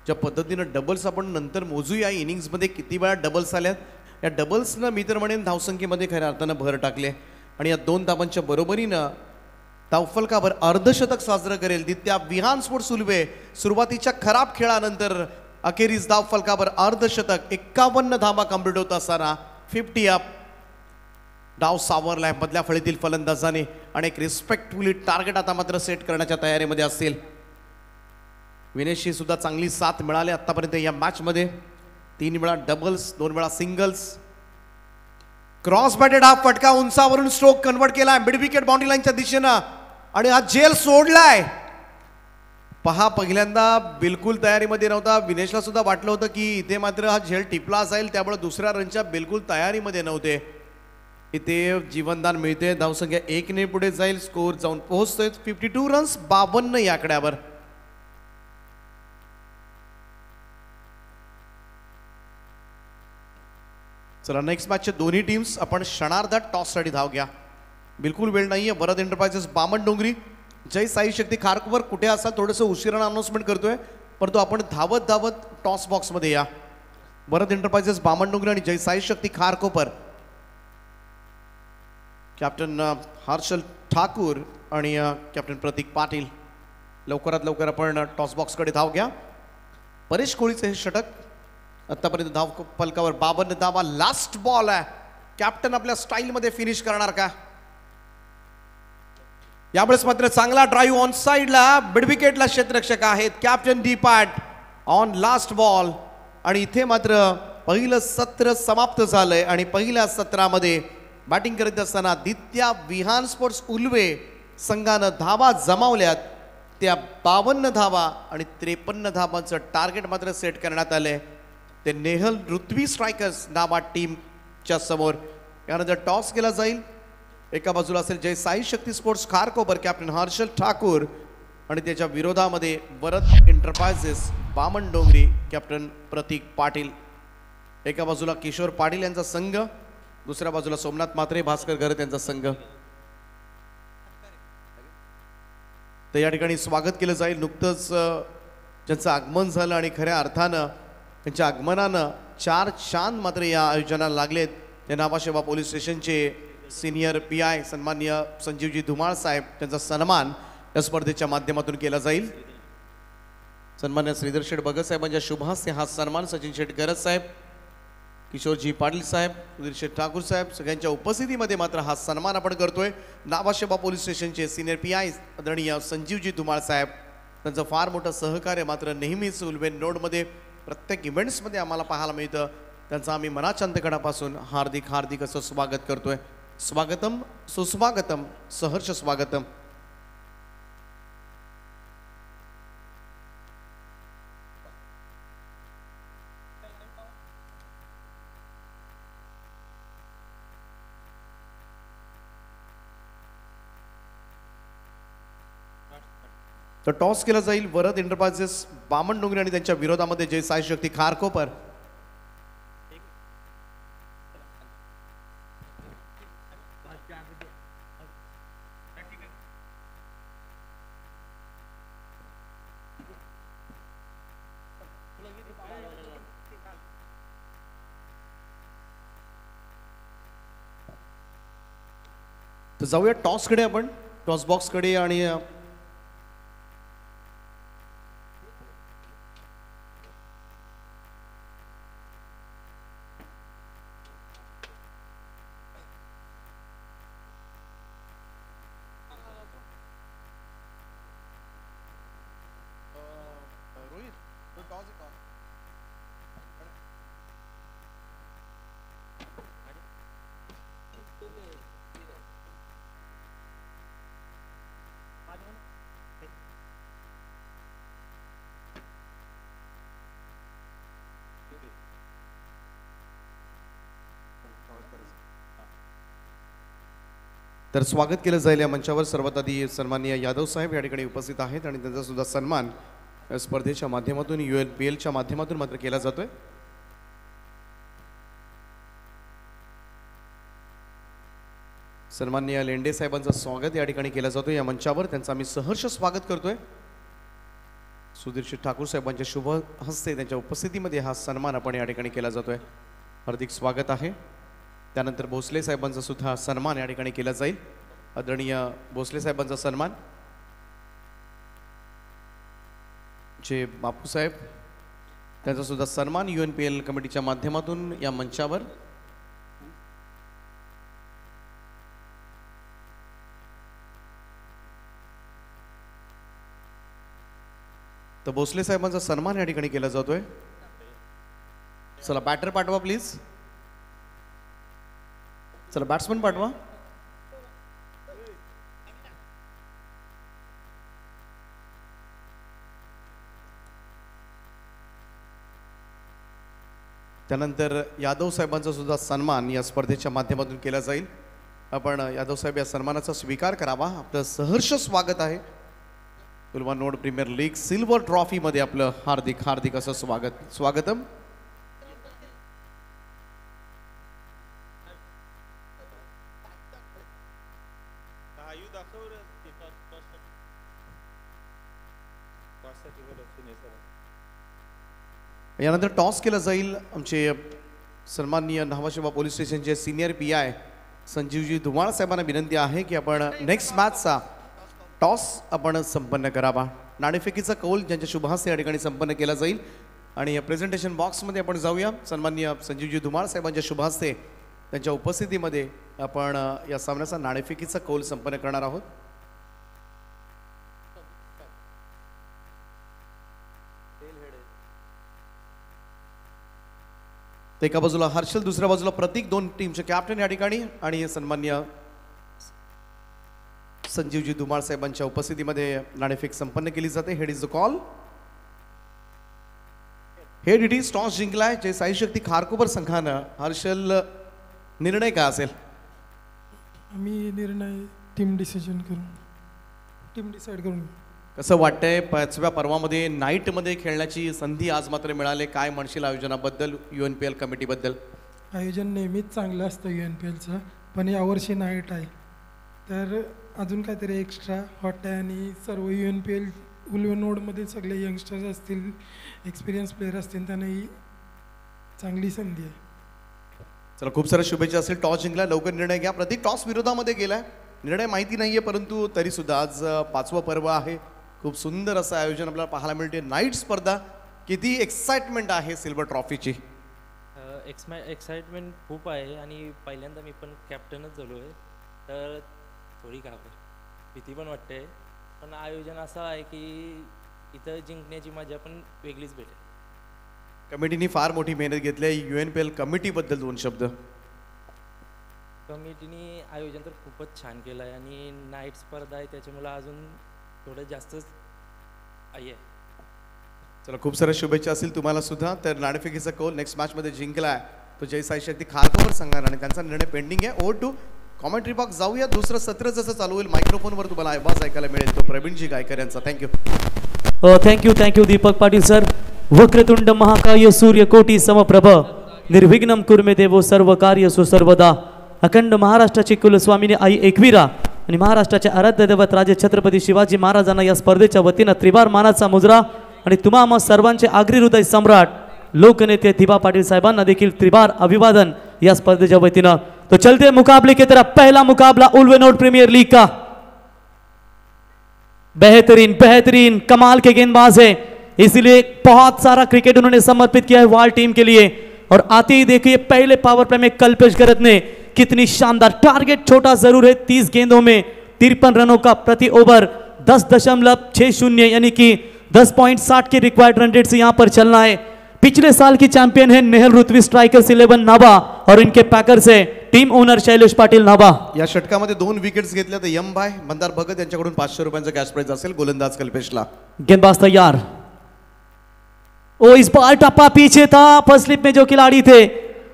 ज्या पद्धतीनं डबल्स आपण नंतर मोजूया इनिंग्समध्ये किती वेळा डबल्स आल्यात. या डबल्सनं मी तर म्हणेन धावसंख्येमध्ये खऱ्या अर्थानं भर टाकले आणि या 2 धावांच्या बरोबरीनं धावफलकावर अर्धशतक साजरं करेल दित्या विहान स्पोर्ट्स उल्वे. सुरुवातीच्या खराब खेळानंतर अखेरीस धावफलकावर अर्धशतक. 51 धावा कंप्लीट होत असताना 50 अप. डाव सावरलाय मधल्या फळीतील फलंदाजाने आणि एक रिस्पेक्टफुली टार्गेट आता मात्र सेट करण्याच्या तयारीमध्ये असतील. विनेशची सुद्धा चांगली साथ मिळाली आतापर्यंत या मॅच मध्ये. 3 वेळा डबल्स, 2 वेळा सिंगल्स. क्रॉस बॅटेड हा फटका उंचावरून स्ट्रोक कन्वर्ट केलाय मिड विकेट बाउंड्री लाईनच्या दिशेनं आणि हा झेल सोडलाय. पहा पहिल्यांदा बिलकुल तयारीमध्ये नव्हता. विनेशला सुद्धा वाटलं होतं की इथे मात्र हा झेल टिपला जाईल, त्यामुळे दुसऱ्या रनच्या बिलकुल तयारीमध्ये नव्हते. इथे जीवनदान मिळते. धावसंख्या 1 ने पुढे जाईल. स्कोर जाऊन पोहोचतोय 52 रन्स 52 या आकड्यावर. चला नेक्स्ट मॅचचे दोन्ही टीम्स आपण क्षणार्धात टॉससाठी धाव घ्या. बिलकुल वेळ नाहीये. भरत एंटरप्राइजेस बामणडोंगरी जय साई शक्ती खारकोपर कुठे असा थोडंसं उशिरानं अनाउन्समेंट करतोय, परंतु आपण धावत धावत टॉस बॉक्समध्ये या. भरत एंटरप्राइजेस बामणडोंगरी आणि जय साई शक्ती खारकोपर. कॅप्टन हर्षल ठाकूर आणि कॅप्टन प्रतीक पाटील. लवकरात लवकर आपण टॉस बॉक्सकडे धाव घ्या. परेश कोळीचे हे षटक आतापर्यंत धाव फलकावर 52 धावा. लास्ट बॉल आहे. कॅप्टन आपल्या स्टाईलमध्ये फिनिश करणार का? यावेळेस मात्र चांगला ड्राईव्ह ऑन साइडला. मिड विकेटला क्षेत्ररक्षक आहेत कॅप्टन डी पाट ऑन लास्ट बॉल. आणि इथे मात्र पहिलं सत्र समाप्त झालंय आणि पहिल्या सत्रामध्ये बॅटिंग करत असताना दित्या विहान स्पोर्ट्स उल्वे संघानं धावा जमावल्यात. त्या 52 धावा आणि 53 धावांचं टार्गेट मात्र सेट करण्यात आलंय. ते नेहल ऋत्वी स्ट्रायकर्स नावा टीमच्या समोर. यानंतर टॉस केला जाईल एका बाजूला असेल जय साई शक्ती स्पोर्ट्स खारकोपर कॅप्टन हर्षल ठाकूर आणि त्याच्या विरोधामध्ये वरद एंटरप्राइजेस बामण डोंगरी कॅप्टन प्रतीक पाटील. एका बाजूला किशोर पाटील यांचा संघ, दुसऱ्या बाजूला सोमनाथ म्हात्रे भास्कर घरत यांचा संघ. तर या ठिकाणी स्वागत केलं जाईल. नुकतंच ज्यांचं आगमन झालं आणि खऱ्या अर्थानं त्यांच्या आगमनानं चार चांद मात्र या आयोजनाला लागलेत. ते नावाशेवा पोलीस स्टेशनचे सिनियर PI सन्माननीय संजीवजी धुमाळ साहेब, त्यांचा सन्मान या स्पर्धेच्या माध्यमातून केला जाईल. सन्मान्य श्रीधर शेठ भगत साहेबांच्या शुभ हस्ते हा सन्मान सचिन शेठ गरज साहेब, किशोरजी पाटील साहेब, सुधीर शेठ ठाकूर साहेब सगळ्यांच्या उपस्थितीमध्ये मात्र हा सन्मान आपण करतोय. नावाशेबा पोलीस स्टेशनचे सिनियर PI आदरणीय संजीवजी धुमाळ साहेब, त्यांचं फार मोठं सहकार्य मात्र नेहमीच उलवेन नोडमध्ये प्रत्येक इव्हेंट्समध्ये आम्हाला पाहायला मिळतं. त्यांचं आम्ही मनाच्या अंतकणापासून हार्दिक हार्दिक असं स्वागत करतोय. स्वागतम सुस्वागतम सहर्ष स्वागतम. तर टॉस केला जाईल. वरद एंटरप्राइजेस बामण डोंगरी आणि त्यांच्या विरोधामध्ये जय साई शक्ती खारकोपर. तर जाऊया टॉसकडे, आपण टॉस बॉक्सकडे. आणि तर स्वागत केलं जाईल या मंचावर. सर्वात आधी सन्माननीय यादव साहेब या ठिकाणी उपस्थित आहेत आणि त्यांचा सुद्धा सन्मान स्पर्धेच्या माध्यमातून UNPLच्या माध्यमातून मात्र केला जातोय. सन्माननीय लेंडे साहेबांचं स्वागत या ठिकाणी केलं जातोय या मंचावर. त्यांचं आम्ही सहर्ष स्वागत करतोय. सुधीर शेठ ठाकूर साहेबांच्या शुभ हस्ते त्यांच्या उपस्थितीमध्ये हा सन्मान आपण या ठिकाणी केला जातोय. हार्दिक स्वागत आहे. त्यानंतर भोसले साहेबांचा सुद्धा सन्मान या ठिकाणी केला जाईल. आदरणीय भोसले साहेबांचा सन्मान, जे बापू साहेब, त्यांचा सुद्धा सन्मान UNPL कमिटीच्या माध्यमातून या मंचावर. तर भोसले साहेबांचा सन्मान या ठिकाणी केला जातोय. चला बॅटर पाठवा प्लीज. चला बॅट्समन पाठवा. त्यानंतर यादव साहेबांचा सुद्धा सन्मान या स्पर्धेच्या माध्यमातून केला जाईल. आपण यादव साहेब या सन्मानाचा स्वीकार करावा. आपलं सहर्ष स्वागत आहे. Pulwama node premier league silver trophy मध्ये आपलं हार्दिक हार्दिक असं स्वागत. स्वागतम. यानंतर टॉस केला जाईल. आमचे सन्माननीय नावाशेवा पोलीस स्टेशनचे सिनियर PI संजीवजी धुमाळ साहेबांना विनंती आहे की आपण नेक्स्ट मॅचचा टॉस आपण संपन्न करावा. नाणेफेकीचा कौल ज्यांच्या शुभ हस्ते या ठिकाणी संपन्न केला जाईल. आणि या प्रेझेंटेशन बॉक्समध्ये आपण जाऊया. सन्माननीय संजीवजी धुमाळ साहेबांच्या शुभ हस्ते त्यांच्या उपस्थितीमध्ये आपण या सामन्याचा नाणेफेकीचा कौल संपन्न करणार आहोत. एका बाजूला हर्षल, दुसऱ्या बाजूला प्रतीक, दोन टीमचे कॅप्टन या ठिकाणी. आणि सन्माननीय संजीवजी धुमाळ साहेबांच्या उपस्थितीमध्ये नाणेफेक संपन्न केली जाते. Head is the call. Head it is. Toss जिंकलाय जय साई शक्ती खारकोपर संघानं. हर्षल, निर्णय काय असेल? आम्ही निर्णय टीम डिसिजन करून टीम डिसाईड करून घेऊ. कसं वाटतंय 5व्या पर्वामध्ये नाईटमध्ये खेळण्याची संधी आज मात्र मिळाली, काय म्हणशील आयोजनाबद्दल, UNPL कमिटीबद्दल? आयोजन नेहमीच चांगलं असतं UNPLचं, पण यावर्षी नाईट आहे तर अजून काहीतरी एक्स्ट्रा हॉट आहे आणि सर्व UNPL उल्वे नोडमधील सगळे यंगस्टर्स असतील, एक्सपिरियन्स प्लेयर असतील, त्यांना ही चांगली संधी आहे. चला, खूप साऱ्या शुभेच्छा असेल. टॉस जिंकला, लवकर निर्णय घ्या. प्रतीक टॉस विरोधामध्ये गेलाय, निर्णय माहिती नाहीये, परंतु तरी सुद्धा आज 5वं पर्व आहे. खूप सुंदर असं आयोजन आपल्याला पाहायला मिळते. नाईट स्पर्धा, किती एक्साइटमेंट आहे सिल्वर ट्रॉफीची? एक्साइटमेंट खूप आहे आणि पहिल्यांदा मी पण कॅप्टनच झालो आहे, तर थोडी भीती पण वाटते. पण आयोजन असं आहे की इथं जिंकण्याची मजा पण वेगळीच भेटेल. कमिटीने फार मोठी मेहनत घेतली आहे. UNPL कमिटीबद्दल 2 शब्द. कमिटीने आयोजन तर खूपच छान केलं आहे आणि नाईट स्पर्धा आहे त्याच्यामुळे अजून थोडं जास्तच आहे. चला, खूप साऱ्या शुभेच्छा असतील तुम्हाला सुद्धा. तर नाणेफेकीचा कौल नेक्स्ट मॅचमध्ये जिंकलाय तो जय साई शक्ती खारकोवर संघाने आणि त्यांचा निर्णय पेंडिंग आहे. ओव्हर टू कॉमेंट्री बॉक्स जाऊया. दुसरं सत्र जसं चालू होईल मायक्रोफोनवर तुम्हाला आवाज ऐकायला मिळेल तो प्रवीणजी गायकर यांचा. Thank you. Thank you Deepak Patil sir. वक्रतुंड महाकाय सूर्यकोटी समप्रभ निर्विघ्नं कुर्मे देवो सर्व कार्यसु सर्वदा. अखंड महाराष्ट्राची कुलस्वामिनी आई एकवीरा आणि महाराष्ट्राचे आराध्य दैवत राजे छत्रपती शिवाजी महाराजांना या स्पर्धेच्या वतीनं त्रिवार मानाचा मुजरा आणि तुम्हा सर्वांचे आगरी हृदय सम्राट लोकनेते दिबा पाटील साहेबांना देखील त्रिवार अभिवादन या स्पर्धेच्या वतीनं. तो चलते मुकाबले की तरफ पहला मुकाबला उल्वे नोड प्रीमियर लीग का. बेहतरीन कमाल के गेंदबाज है, इसलिए बहुत सारा क्रिकेट उन्होंने समर्पित किया है वॉल टीम के लिए. और आते ही देखिए पहले पावर प्ले में कल्पेश गरत ने कितनी शानदार, टारगेट छोटा जरूर है, 30 गेंदों में 53 रनों का प्रति ओवर, 10.60 यानी कि 10.60 के रिक्वायर्ड रन रेट से यहां पर चलना है. पिछले साल की चैंपियन है नेहल रुतवी स्ट्राइकर्स 11 नाभा और इनके पैकर से टीम ओनर शैलेश पाटील नाभा. या षटकामध्ये 2 विकेट्स घेतल्या तर यम भाई मंदार भगत यांच्याकडून 500 रुपयांचा कॅश प्राइज असेल गोलंदाज कल्पेशला. गेंदबाज तैयार. ओ इस बार टप्पा पीछे था, फर्स्ट स्लिप में जो खिलाड़ी थे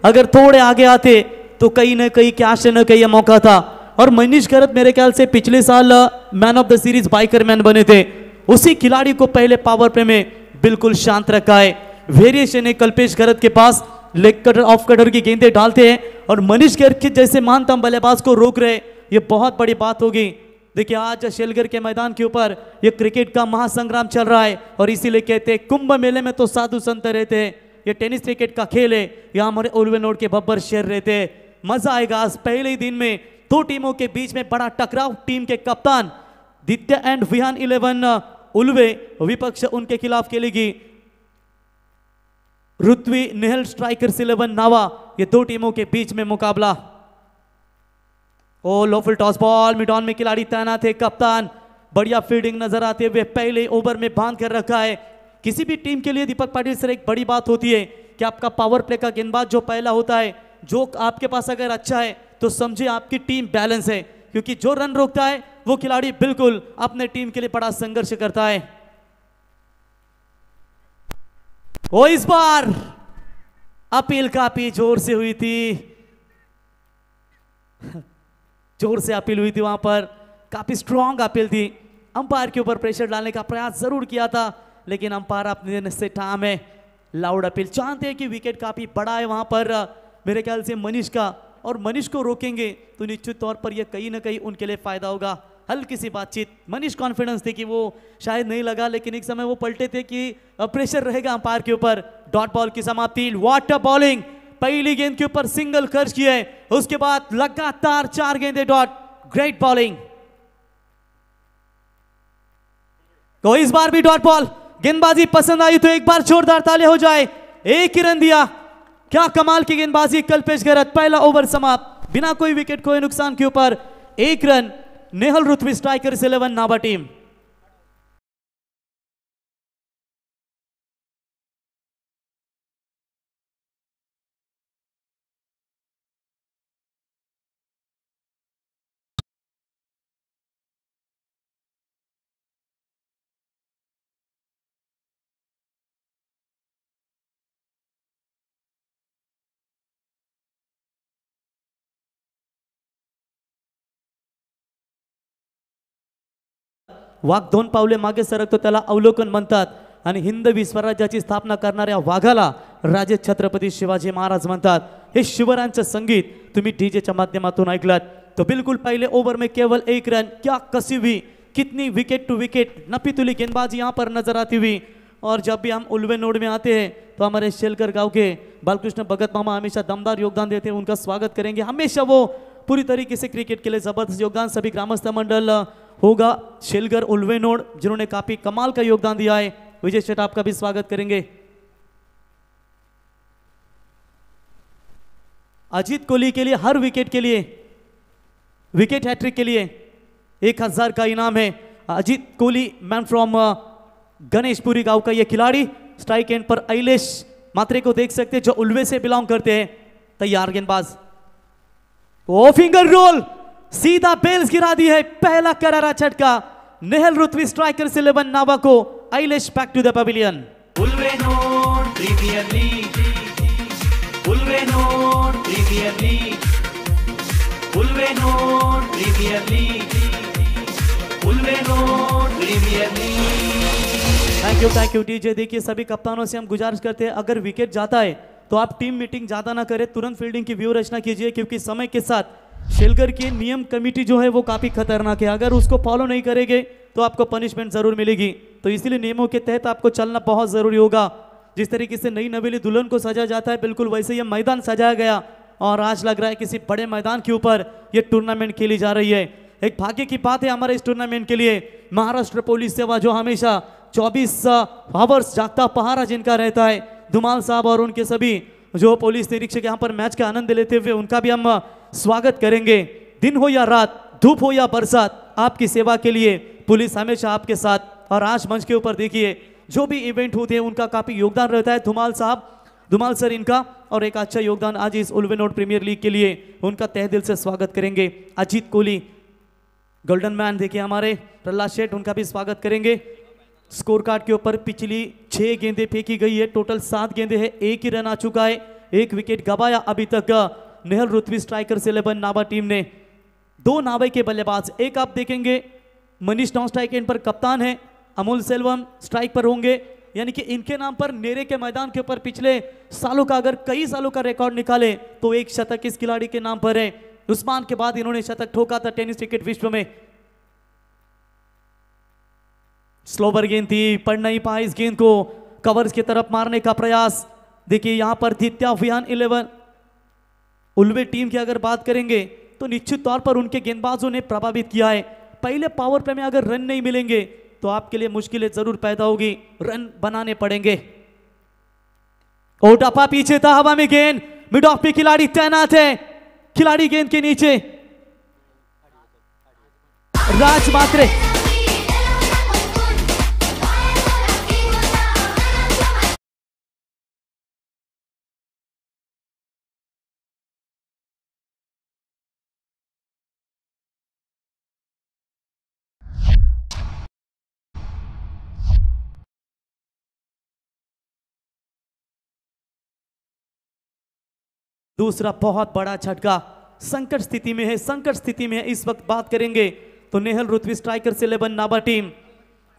अगर थोड़े आगे आते तो कहीं न कहीं कैश न कहीं मौका था. और मनीष करत मेरे ख्याल से पिछले साल man of the series biker man बने थे, उसी खिलाड़ी को पहले पावर प्ले में बिल्कुल शांत रखा है. वेरिएशन है कल्पेश करत के पास, लेग कटर ऑफ कटर की गेंदें डालते हैं और मनीष करत के जैसे मानतम बल्लेबाज को रोक रहे, ये बहुत बड़ी बात होगी. देखिए आज शेलगर के मैदान के ऊपर ये क्रिकेट का महासंग्राम चल रहा है और इसीलिए कहते हैं कुंभ मेले में तो साधु संत रहते हैं, ये टेनिस क्रिकेट का खेल है, यहाँ हमारे उल्वे नोड के बब्बर शेर रहते हैं. मजा आएगा आज पहले ही दिन में. 2 टीमों के बीच में बड़ा टकराव. टीम के कप्तान दित्य एंड विहान 11 उल्वे, विपक्ष उनके खिलाफ खेलेगी रुतवी नेहल स्ट्राइकर्स 11 नावा. ये 2 टीमों के बीच में मुकाबला. ओ लोफुल टॉस बॉल, मिड ऑन में खिलाड़ी तैनात है. कप्तान बढ़िया फील्डिंग नजर आते हुए पहले ओवर में बांध कर रखा है. किसी भी टीम के लिए दीपक पाटिल सर एक बड़ी बात होती है कि आपका पावर प्ले का गेंदबाज जो पहला होता है, जो आपके पास अगर अच्छा है तो समझे आपकी टीम बैलेंस है, क्योंकि जो रन रोकता है वो खिलाड़ी बिल्कुल अपने टीम के लिए बड़ा संघर्ष करता है. वो इस बार अपील काफी जोर से हुई थी, जोर से अपील हुई थी, वहां पर काफी स्ट्रॉन्ग अपील थी. अंपायर के ऊपर प्रेशर डालने का प्रयास जरूर किया था, लेकिन अंपायर अपने से ठाम है. लाउड अपील, जानते हैं कि विकेट काफी बड़ा है वहां पर मेरे ख्याल से मनीष का, और मनीष को रोकेंगे तो निश्चित तौर पर यह कहीं ना कहीं उनके लिए फायदा होगा. हल्की सी बातचीत, मनीष कॉन्फिडेंस थे कि वो शायद नहीं लगा, लेकिन एक समय वो पलटे थे कि प्रेशर रहेगा अंपायर के ऊपर. डॉट बॉल की समाप्ति. वाटर बॉलिंग, पहली गेंद के ऊपर सिंगल खर्च किया है, उसके बाद लगातार 4 गेंदे डॉट. Great bowling. तो इस बार भी डॉट बॉल. गेंदबाजी पसंद आई तो एक बार जोरदार ताली हो जाए. एक ही रन दिया, क्या कमाल की गेंदबाजी. कल्पेश गरत, पहला ओवर समाप्त बिना कोई विकेट खोए नुकसान के ऊपर. 1 रन. नेहल रुतवी स्ट्राइकर्स 11 नाभा टीम. वाघ 2 पावले मागे सरकतो त्याला अवलोकन म्हणतात आणि हिंदवी स्वराज्याची स्थापना करणाऱ्या वाघाला राजे छत्रपती शिवाजी महाराज म्हणतात। हे शिवरायांचं संगीत तुम्ही डीजेच्या माध्यमातून ऐकलात। तो बिल्कुल पहले ओवर में केवल 1 रन, क्या कसी हुई, कितनी विकेट टू विकेट, नपी तुली गेंदबाजी यहाँ पर नजर आती हुई। और जब भी हम उल्वे नोड में आते हैं तो हमारे शेलकर गांव के बालकृष्ण भगत मामा हमेशा दमदार योगदान देते हैं, उनका स्वागत करेंगे। हमेशा वो पूरी तरीके से क्रिकेट के लिए जबरदस्त योगदान, सभी ग्रामस्थ मंडल होगा शेलकर उल्वे नोड जिन्होंने काफी कमाल का योगदान दिया है। विजय शेठ आपका भी स्वागत करेंगे। अजीत कोहली के लिए हर विकेट के लिए, विकेट हैट्रिक के लिए 1000 का इनाम है। अजीत कोहली मैन फ्रॉम गणेशपुरी गांव का ये खिलाड़ी, स्ट्राइक एंड पर अइलेश मात्रे को देख सकते हैं जो उल्वे से बिलोंग करते हैं। तैयार गेंदबाज, ओ फिंगर रोल, सीधा बेल्स गिरा दी है, पहला करारा झटका। नेहल रुतवी स्ट्राइकर्स 11 नावा को, Ailesh back to the pavilion. Ulwe node premier league, Ulwe node premier league, Ulwe node premier league, Ulwe node premier league. Thank you DJ. देखिए सभी कप्तानों से हम गुजारिश करते हैं अगर विकेट जाता है तो आप टीम मीटिंग ज्यादा ना करें, तुरंत फील्डिंग की व्यू रचना कीजिए क्योंकि समय के साथ शेलकर की नियम कमेटी जो है वो काफी खतरनाक है। अगर उसको फॉलो नहीं करेंगे तो आपको पनिशमेंट जरूर मिलेगी, तो इसीलिए नियमों के तहत आपको चलना बहुत जरूरी होगा। जिस तरीके से नई नवेली दुल्हन को सजाया जाता है बिल्कुल वैसे ये मैदान सजाया गया और आज लग रहा है किसी बड़े मैदान के ऊपर ये टूर्नामेंट खेली जा रही है। एक भाग्य की बात है हमारे इस टूर्नामेंट के लिए, महाराष्ट्र पुलिस सेवा जो हमेशा 24 आवर्स जागता पहारा जिनका रहता है, धुमाल साहब और उनके सभी जो पुलिस निरीक्षक यहाँ पर मैच का आनंद लेते हुए उनका भी हम स्वागत करेंगे। दिन हो या रात, धूप हो या बरसात, आपकी सेवा के लिए पुलिस हमेशा आपके साथ। और आज मंच के ऊपर देखिए जो भी इवेंट होते हैं उनका काफी योगदान रहता है। धुमाल साहब, धुमाल सर इनका और एक अच्छा योगदान आज इस उल्वे नोड प्रीमियर लीग के लिए, उनका तहे दिल से स्वागत करेंगे। अजीत कोहली गोल्डन मैन देखिए हमारे प्रहलाद शेठ, उनका भी स्वागत करेंगे। स्कोर कार्ड के ऊपर पिछली 6 गेंदें फेंकी गई है, टोटल 7 गेंदें हैं, 1 ही रन आ चुका है, 1 विकेट गवाया अभी तक नेहल रुतवी स्ट्राइकर्स 11 नावा टीम ने। 2 नावे के बल्लेबाज, एक आप देखेंगे मनीष नॉन स्ट्राइक एंड पर कप्तान है, अमोल सेल्वम स्ट्राइक पर होंगे, यानी कि इनके नाम पर नेरे के मैदान के ऊपर पिछले सालों का अगर कई सालों का रिकॉर्ड निकाले तो 1 शतक इस खिलाड़ी के नाम पर है। उस्मान के बाद इन्होंने शतक ठोका था टेनिस क्रिकेट विश्व में। स्लोवर गेंद थी, पढ़ नहीं पाए इस गेंद को, कवर्स की तरफ मारने का प्रयास। देखिए यहां पर दित्या विहान 11 उल्वे टीम की अगर बात करेंगे तो निश्चित तौर पर उनके गेंदबाजों ने प्रभावित किया है। पहले पावर प्ले में अगर रन नहीं मिलेंगे तो आपके लिए मुश्किलें जरूर पैदा होगी, रन बनाने पड़ेंगे। ओटापा पीछे था, हवा में गेंद, मिड ऑफ पे खिलाड़ी तैनात है, खिलाड़ी गेंद के नीचे, राज मात्रे दूसरा बहुत बड़ा झटका, संकट स्थिति में है, संकट स्थिति में है इस वक्त। बात करेंगे तो नेहल रुतवी स्ट्राइकर्स 11 नावा टीम।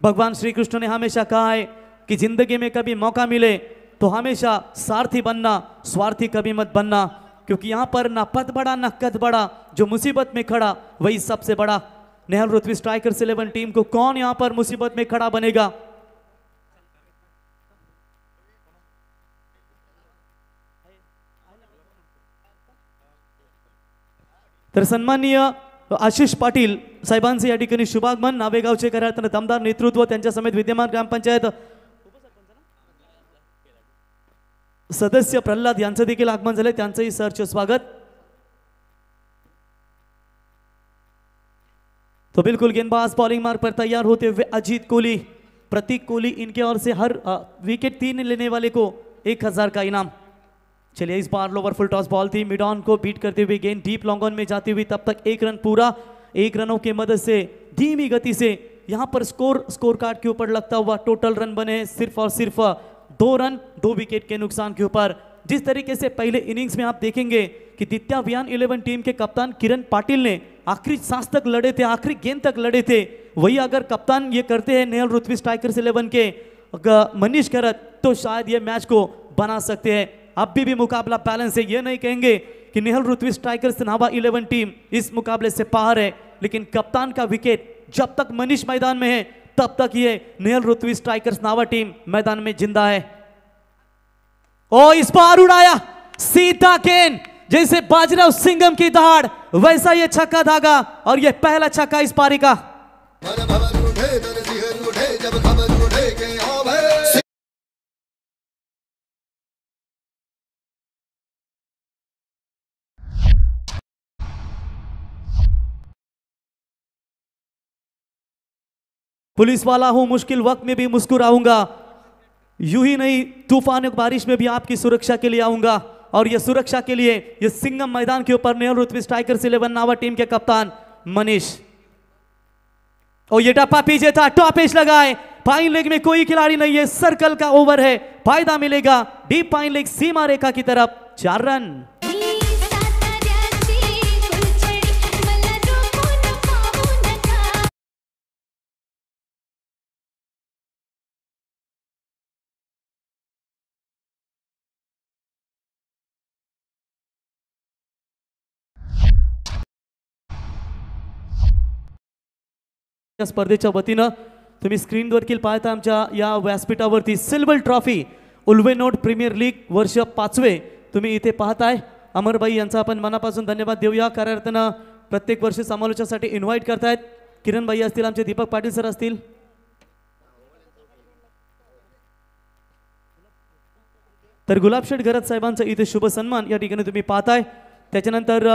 भगवान श्री कृष्ण ने हमेशा कहा है कि जिंदगी में कभी मौका मिले तो हमेशा सारथी बनना, स्वार्थी कभी मत बनना, क्योंकि यहां पर ना पद बड़ा ना कद बड़ा, जो मुसीबत में खड़ा वही सबसे बड़ा। नेहल रुतवी स्ट्राइकर्स 11 टीम को कौन यहां पर मुसीबत में खड़ा बनेगा? तर सन्माननीय आशिष पाटील साहेबांचे या ठिकाणी शुभागमन, नावेगावचे कार्यालयात दमदार नेतृत्व, त्यांच्या समेत विद्यमान ग्रामपंचायत सदस्य प्रल्हाद यांचं देखील आगमन झाले, त्यांचंही सरचे स्वागत। तो बिल्कुल गेंदबाज बॉलिंग मार्ग पर तैयार होते हुए अजीत कोहली, प्रतीक कोहली, इनके ओर से हर विकेट 3 लेने वाले को 1000 का इनाम। चलिए इस बार लोअर फुल टॉस बॉल थी, मिड ऑन को बीट करते हुए गेंद डीप लॉन्ग ऑन में जाती हुई, तब तक 1 रन पूरा, 1 रनों की मदद से धीमी गति से यहां पर स्कोर कार्ड के ऊपर लगता हुआ टोटल रन बने सिर्फ और सिर्फ 2 रन 2 विकेट के नुकसान के ऊपर। जिस तरीके से पहले इनिंग्स में आप देखेंगे कि दित्या विहान 11 टीम के कप्तान किरण पाटिल ने आखिरी सांस तक लड़े थे, आखिरी गेंद तक लड़े थे, वही अगर कप्तान ये करते हैं नेहल रुतवी स्ट्राइकर्स 11 के मनीष करत, तो शायद ये मैच को बना सकते हैं। अभी भी मुकाबला बैलेंस है, ये नहीं कहेंगे कि नेहल रुतवी स्ट्राइकर्स नावा 11 टीम इस मुकाबले से बाहर है, लेकिन कप्तान का विकेट जब तक मनीष मैदान में है तब तक ये नेहल रुतवी स्ट्राइकर्स नावा टीम मैदान में जिंदा है। ओ इस बार उड़ाया सीधा गेंद, जैसे बाजीराव सिंघम की दहाड़ वैसा ये छक्का धागा, और ये पहला छक्का इस पारी का। पुलिस वाला हूं, मुश्किल वक्त में भी मुस्कुराऊंगा, यूं ही नहीं तूफान बारिश में भी आपकी सुरक्षा के लिए आऊंगा। और ये सुरक्षा के लिए ये सिंघम मैदान के ऊपर नेहल रुतवी स्ट्राइकर्स 11 नावा टीम के कप्तान मनीष। और ये टप्पा पीछे था, टॉप एज लगाए, पाइन लेग में कोई खिलाड़ी नहीं है, सर्कल का ओवर है, फायदा मिलेगा डीप पाइन लेग सीमा रेखा की तरफ, 4 रन। या स्पर्धेच्या वतीनं तुम्ही स्क्रीनवरती पाहता आमच्या या व्यासपीठावरती सिल्वर ट्रॉफी उल्वेनोड प्रीमियर लीग वर्ष 5वे तुम्ही इथे पाहताय। अमरबाई यांचा आपण मनापासून धन्यवाद देऊया, कारण अर्थानं प्रत्येक वर्षी समालोचनासाठी इन्व्हाइट करतायत। किरणबाई असतील, आमचे दीपक पाटील सर असतील, तर गुलाबशेठ घरत साहेबांचा इथे शुभ सन्मान या ठिकाणी तुम्ही पाहताय। त्याच्यानंतर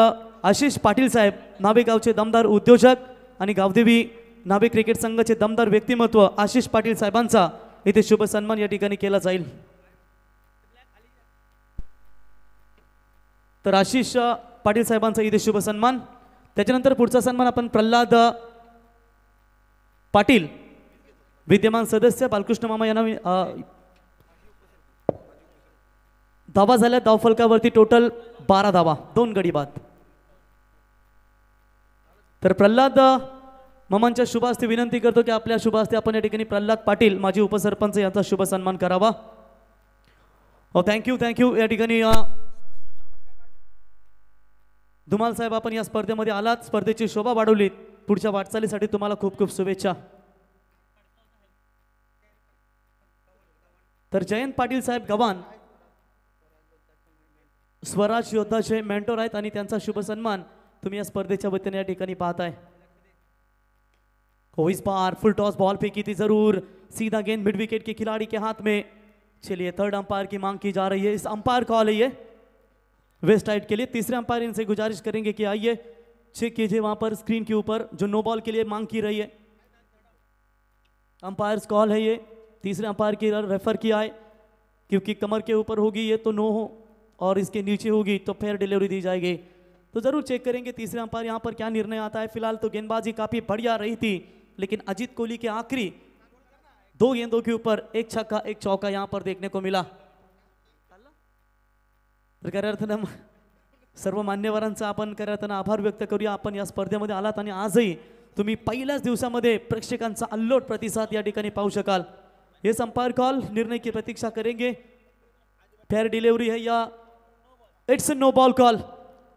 आशिष पाटील साहेब, नावे गावचे दमदार उद्योजक आणि गावदेवी नावे क्रिकेट संघाचे दमदार व्यक्तिमत्व आशिष पाटील साहेबांचा इथे शुभ सन्मान या ठिकाणी केला जाईल। तर आशिष पाटील साहेबांचा इथे शुभ सन्मान। त्याच्यानंतर पुढचा सन्मान आपण प्रल्हाद पाटील, विद्यमान सदस्य बालकृष्ण मामा यांना धावा झाल्या, धावफलकावरती टोटल 12 धावा, 2 गडी बाद। तर प्रल्हाद मामांच्या शुभ हस्ते विनंती करतो की आपल्या शुभ हस्ते आपण या ठिकाणी प्रल्हाद पाटील माजी उपसरपंच यांचा शुभ सन्मान करावा। Thank you thank you. या ठिकाणी धुमाल साहेब, आपण या स्पर्धेमध्ये आलात, स्पर्धेची शोभा वाढवलीत, पुढच्या वाटचालीसाठी तुम्हाला खूप खूप शुभेच्छा। तर जयंत पाटील साहेब गव्हाण स्वराज योद्धाचे मेंटोर आहेत आणि त्यांचा शुभ सन्मान तुम्ही या स्पर्धेच्या वतीने या ठिकाणी पाहताय। इस बार फुल टॉस बॉल फेंकी थी जरूर, सीधा गेंद मिड विकेट के खिलाड़ी के हाथ में। चलिए थर्ड अंपायर की मांग की जा रही है, इस अंपायर कॉल है ये वेस्ट साइड के लिए। तीसरे अंपायर इनसे गुजारिश करेंगे कि आइए चेक कीजिए वहां पर स्क्रीन के ऊपर जो नो बॉल के लिए मांग की रही है, अंपायर्स कॉल है ये। तीसरे अंपायर की रेफर किया है, क्योंकि कमर के ऊपर होगी ये तो नो हो, और इसके नीचे होगी तो फेयर डिलीवरी दी जाएगी। तो जरूर चेक करेंगे तीसरे अंपायर यहाँ पर क्या निर्णय आता है। फिलहाल तो गेंदबाजी काफी बढ़िया रही थी, लेकिन अजीत कोहली के आखिरी 2 गेंदों के ऊपर 1 छक्का 1 चौका यहाँ पर देखने को मिला। तर खऱ्या अर्थानं सर्व मान्यवरांचा आपण खऱ्या अर्थानं आभार व्यक्त करूया। आपण या स्पर्धेमध्ये आलात आणि आजही तुम्ही पहिल्याच दिवसामध्ये प्रेक्षकांचा अल्लोट प्रतिसाद या ठिकाणी पाहू शकाल। हे अंपायर कॉल निर्णय की प्रतीक्षा करेंगे, फेयर डिलीवरी है या इट्स नो बॉल कॉल।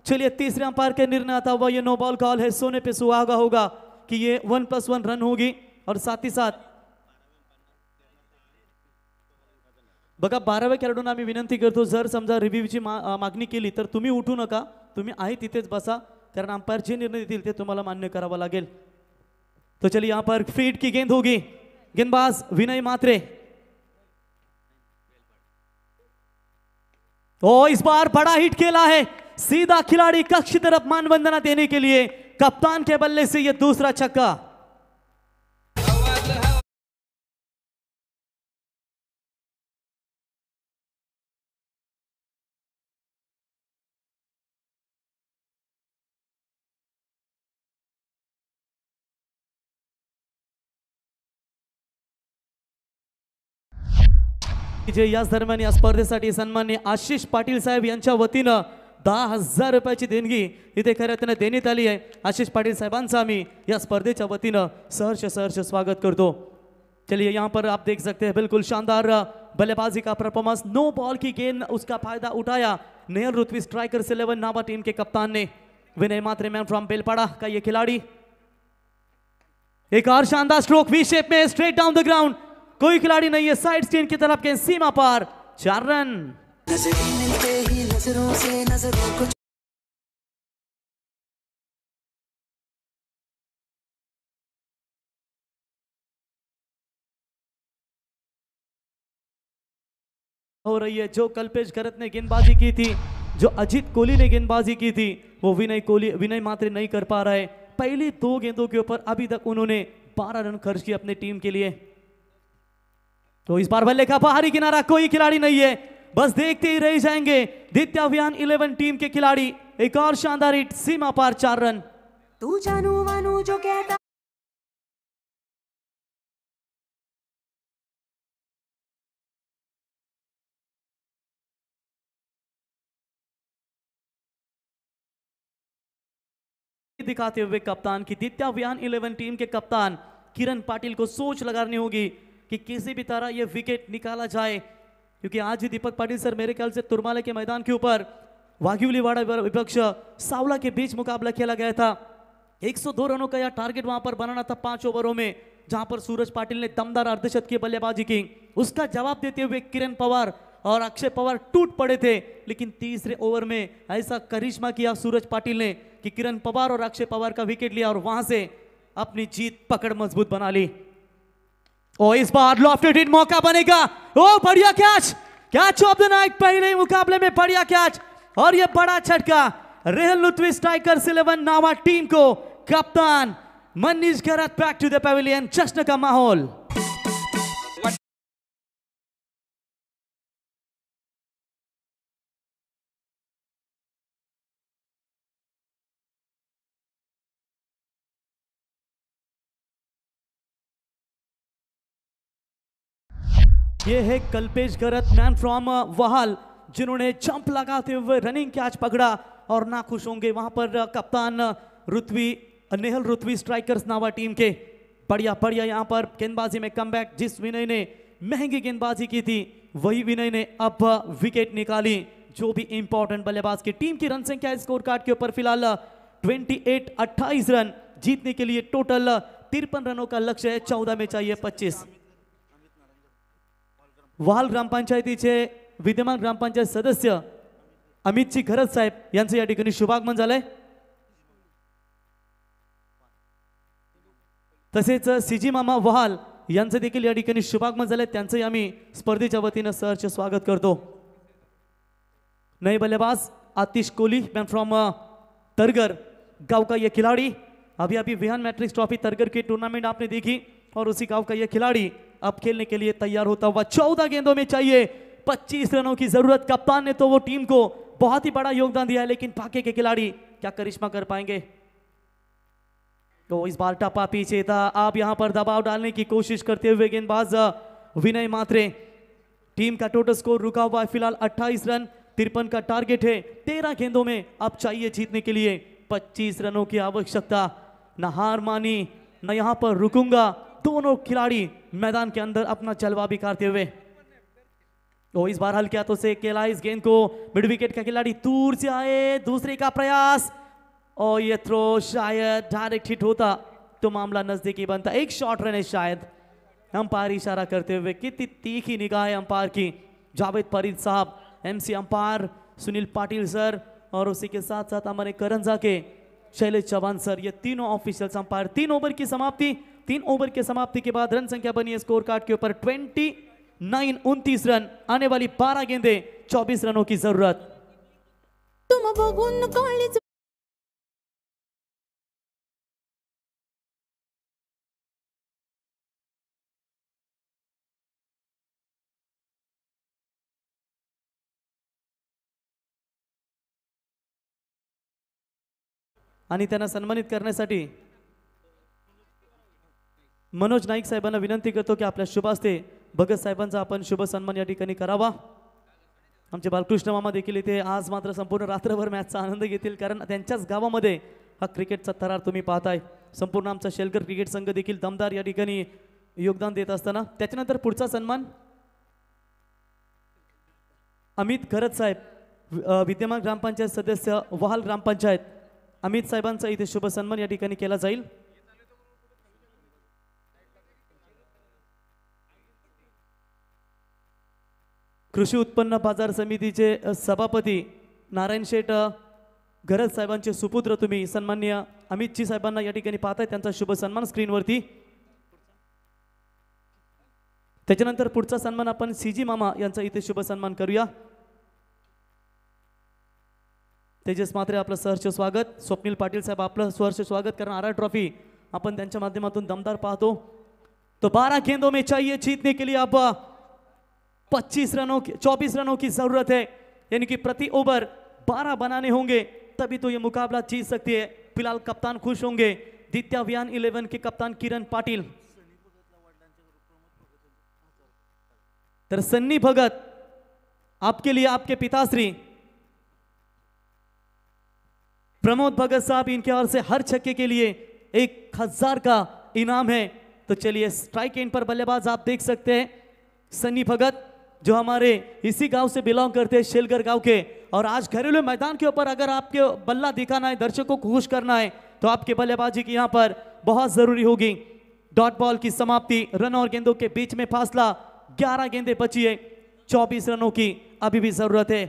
चलिए तीसरे अंपायर के निर्णय आता हुआ ये नो बॉल कॉल है, सोने पे सुहागा होगा कि ये 1+1 रन होगी। और साथ ही साथ बघा 12व्या खेळाडूंना आम्ही विनंती करतो, जर समजा रिव्ह्यूची मागणी केली तर तुम्ही उठू नका, तुम्ही आहे तिथेच बसा, कारण अंपायर जे निर्णय देतील ते तुम्हाला मान्य करावा लागेल। तो चलिए यहाँ पर फीट की गेंद होगी, गेंदबाज विनय मात्रे। इस बार बड़ा हिट खेला है, सीधा खिलाड़ी कक्ष की तरफ मानवंदना देने के लिए कप्तान के बल्ले से यह दूसरा छक्का। जे याच दरम्यान या स्पर्धेसाठी सन्माननीय आशिष पाटील साहेब यांच्या वतीनं 10,000 रुपयाची देणगी इथे खऱ्या अर्थानं देण्यात आली आहे. आशिष पाटील साहेबांचं आम्ही या स्पर्धेच्या वतीनं सहर्ष स्वागत करतो. चलिए यहाँ पर आप देख सकते हैं बिल्कुल शानदार बल्लेबाजी का परफॉर्मेंस. नो बॉल की गेंद उसका फायदा उठाया नेहल रुतवी स्ट्राइकर्स 11 नावा टीम के कप्तान ने. विनय मात्रे मैन फ्रॉम बेलपाड़ा का ये खिलाड़ी एक और शानदार स्ट्रोक वी शेप में स्ट्रेट डाउन द ग्राउंड. कोई खिलाड़ी नहीं है साइड स्क्रीन की तरफ के सीमा पार 4 रन. हो रही है जो कल्पेश गरत ने गेंदबाजी की थी, जो अजीत कोहली ने गेंदबाजी की थी, वो विनय मात्रे नहीं कर पा रहे. पहली 2 गेंदों के ऊपर अभी तक उन्होंने 12 रन खर्च किए अपनी टीम के लिए. तो इस बार बल्ले का बाहरी किनारा कोई खिलाड़ी नहीं है, बस देखते ही रह जाएंगे. दित्य अभियान 11 टीम के खिलाड़ी एक और शानदार हिट सीमा पार 4 रन. तू जानू वानू जो कहता दिखाते हुए कप्तान की दित्य अभियान 11 टीम के कप्तान किरण पाटिल को सोच लगानी होगी कि किसी भी तरह यह विकेट निकाला जाए, क्योंकि आज ही दीपक पाटिल सर मेरे ख्याल से तुरमाले के मैदान के ऊपर वाघिवलीवाड़ा विपक्ष सावला के बीच मुकाबला खेला गया था. 102 रनों का यह टारगेट वहां पर बनाना था 5 ओवरों में, जहां पर सूरज पाटिल ने दमदार अर्धशतकीय बल्लेबाजी की. उसका जवाब देते हुए किरण पवार और अक्षय पवार टूट पड़े थे, लेकिन तीसरे ओवर में ऐसा करिश्मा किया सूरज पाटिल ने कि किरण पवार और अक्षय पवार का विकेट लिया और वहां से अपनी जीत पकड़ मजबूत बना ली. और इस बार लॉफ्टेड हिट मौका बनेगा. ओ बढ़िया कैच ऑफ द नाइट. पहले ही मुकाबले में बढ़िया कैच और यह बड़ा झटका रेहल लुत्वी स्ट्राइकर्स 11 नावा टीम को. कप्तान Manish Garat back to the pavilion. जश्न का माहौल. ये है कल्पेश गरत मैन फ्रॉम वहाल, जिन्होंने जंप लगाते हुए रनिंग कैच पकड़ा और ना खुश होंगे वहां पर कप्तान नेहल रुतवी स्ट्राइकर्स नावा टीम के. बढ़िया यहां पर गेंदबाजी में कमबैक. जिस विनय ने महंगी गेंदबाजी की थी वही विनय ने अब विकेट निकाली, जो भी इंपॉर्टेंट बल्लेबाज की. टीम की रन संख्या स्कोर कार्ड के ऊपर फिलहाल 28 रन. जीतने के लिए टोटल 53 रनों का लक्ष्य है, 14 में चाहिए 25. वहाल ग्रामपंचायतीचे विद्यमान ग्रामपंचायत सदस्य अमितजी घरत साहेब यांचं या ठिकाणी शुभागमन झालंय. तसेच सीजी मामा वहाल यांचं देखील या ठिकाणी शुभागमन झालंय. त्यांचंही आम्ही स्पर्धेच्या वतीनं सहर्ष स्वागत करतो. नए बल्लेबाज आतिश कोहली मैन फ्रॉम तरगर गांव का यह खिलाड़ी. अभी विहान मैट्रिक्स ट्रॉफी तरगर की टूर्नामेंट आपने देखी और उसी गांव का यह खिलाड़ी अब खेलने के लिए तैयार होता हुआ. 14 गेंदों में चाहिए 25 रनों की जरूरत. कप्तान ने तो वो टीम को बहुत ही बड़ा योगदान दिया है, लेकिन बाकी के खिलाड़ी क्या करिश्मा कर पाएंगे. तो इस बार टप्पा पीछे था. आप यहां पर दबाव डालने की कोशिश करते हुए गेंदबाज विनय मात्रे. टीम का टोटल स्कोर रुका हुआ है फिलहाल 28 रन. 53 का टारगेट है. 13 गेंदों में अब चाहिए जीतने के लिए 25 रनों की आवश्यकता. न हार मानी न यहां पर रुकूंगा. दोनों खिलाड़ी मैदान के अंदर अपना जलवा बिखारते हुए. तो इस बार हल्के हाथों से खेला इस गेंद को. मिड विकेट का खिलाड़ी दूर से आए. दूसरे का प्रयास और ये थ्रो शायद डायरेक्ट हिट होता तो मामला नजदीकी बनता. एक शॉर्ट रन है शायद. अंपायर इशारा करते हुए. कितनी तीखी निगाह है अंपायर की. जावेद फरीद साहब, MC umpire Sunil Patil sir और उसी के साथ साथ हमारे करंजा के शैलेश चौहान सर, ये तीनों ऑफिशियल्स अंपायर. 3 ओवर की समाप्ति. 3 ओवर के समाप्ति के बाद रन संख्या बनी है स्कोर कार्ड के ऊपर 29 रन. आने वाली 12 गेंदें 24 रनों की जरूरत. तुम बघून कॉलेज आणि त्यांना सन्मानित करण्यासाठी मनोज नाईक साहेबांना विनंती करतो की आपल्या शुभ हस्ते भगत साहेबांचा आपण शुभ सन्मान या ठिकाणी करावा. आमचे बालकृष्ण मामा देखील इथे आज मात्र संपूर्ण रात्रभर मॅचचा आनंद घेतील, कारण त्यांच्याच गावामध्ये हा क्रिकेटचा थरार तुम्ही पाहताय. संपूर्ण आमचा शेलकर क्रिकेट संघ देखील दमदार या ठिकाणी योगदान देत असताना त्याच्यानंतर पुढचा सन्मान अमित खरत साहेब, विद्यमान ग्रामपंचायत सदस्य वहाल ग्रामपंचायत, अमित साहेबांचा इथे शुभ सन्मान या ठिकाणी केला जाईल. कृषी उत्पन्न बाजार समितीचे सभापती नारायण शेठ घरत साहेबांचे सुपुत्र तुम्ही सन्माननीय अमितजी साहेबांना या ठिकाणी पाहताय, त्यांचा शुभ सन्मान स्क्रीनवरती. त्याच्यानंतर पुढचा सन्मान आपण सीजी मामा यांचा इथे शुभ सन्मान करूया. तेजस मात्रे आपलं सहर्ष स्वागत, स्वप्नील पाटील साहेब आपलं सहर्ष स्वागत, कारण आर ट्रॉफी आपण त्यांच्या माध्यमातून दमदार पाहतो. तो 12 गेंदों में चाहिए जीतने के लिए अब 24 रनों की जरूरत है, यानी कि प्रति ओवर 12 बनाने होंगे तभी तो ये मुकाबला जीत सकती है. फिलहाल कप्तान खुश होंगे, दित्या अभियान 11 के कप्तान किरण पाटिल. तर सन्नी भगत आपके लिए आपके पिताश्री प्रमोद भगत साहब, इनके ओर से हर छक्के के लिए 1000 का इनाम है. तो चलिए स्ट्राइक एंड पर बल्लेबाज आप देख सकते हैं सन्नी भगत, जो हमारे इसी गांव से बिलोंग करते हैं, शेलगर गांव के. और आज घरेलू मैदान के ऊपर अगर आपके बल्ला दिखाना है, दर्शकों को खुश करना है, तो आपके बल्लेबाजी की यहां पर बहुत जरूरी होगी. डॉट बॉल की समाप्ति, रन और गेंदों के बीच में फासला 11 गेंदें बची है, 24 रनों की अभी भी जरूरत है.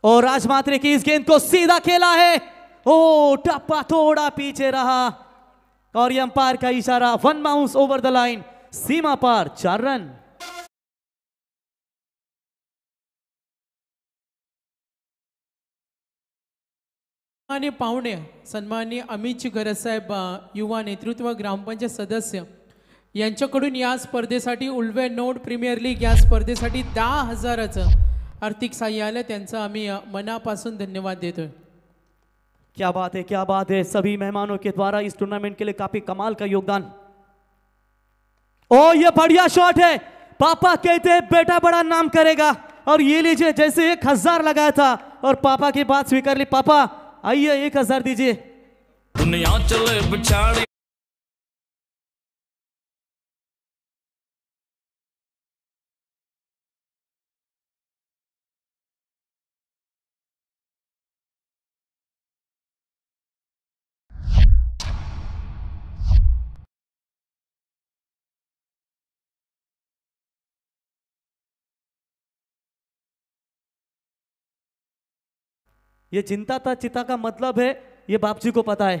और राजमात्रे की इस गेंद को सीधा खेला है, ओ टप्पा थोड़ा पीछे रहा और ये अंपायर का इशारा, 1 बाउंस ओवर द लाइन, सीमा पार 4 रन. सन्मान्य पाहुणे, सन्मान्य अमितजी घरत साहेब युवा नेतृत्व ग्रामपंचायत सदस्य यांच्याकडून या स्पर्धेसाठी उल्वे नोड प्रीमियर लीग या स्पर्धेसाठी 10,000चं आर्थिक सहाय्य आलं, त्यांचं आम्ही मनापासून धन्यवाद देतोय. क्या बात है, क्या बात है. सभी मेहमानों के द्वारा इस टूर्नामेंट के लिए काफी कमाल का योगदान. ओ ये बढ़िया शॉट है, पापा कहते हैं बेटा बड़ा नाम करेगा, और ये लीजिए जैसे 1000 लगाया था और पापा की बात स्वीकार ली. पापा आइए 1000 दीजिए. दुनिया चले बिछाड़ी ये चिंता था, चिता का मतलब है ये बाप जी को पता है.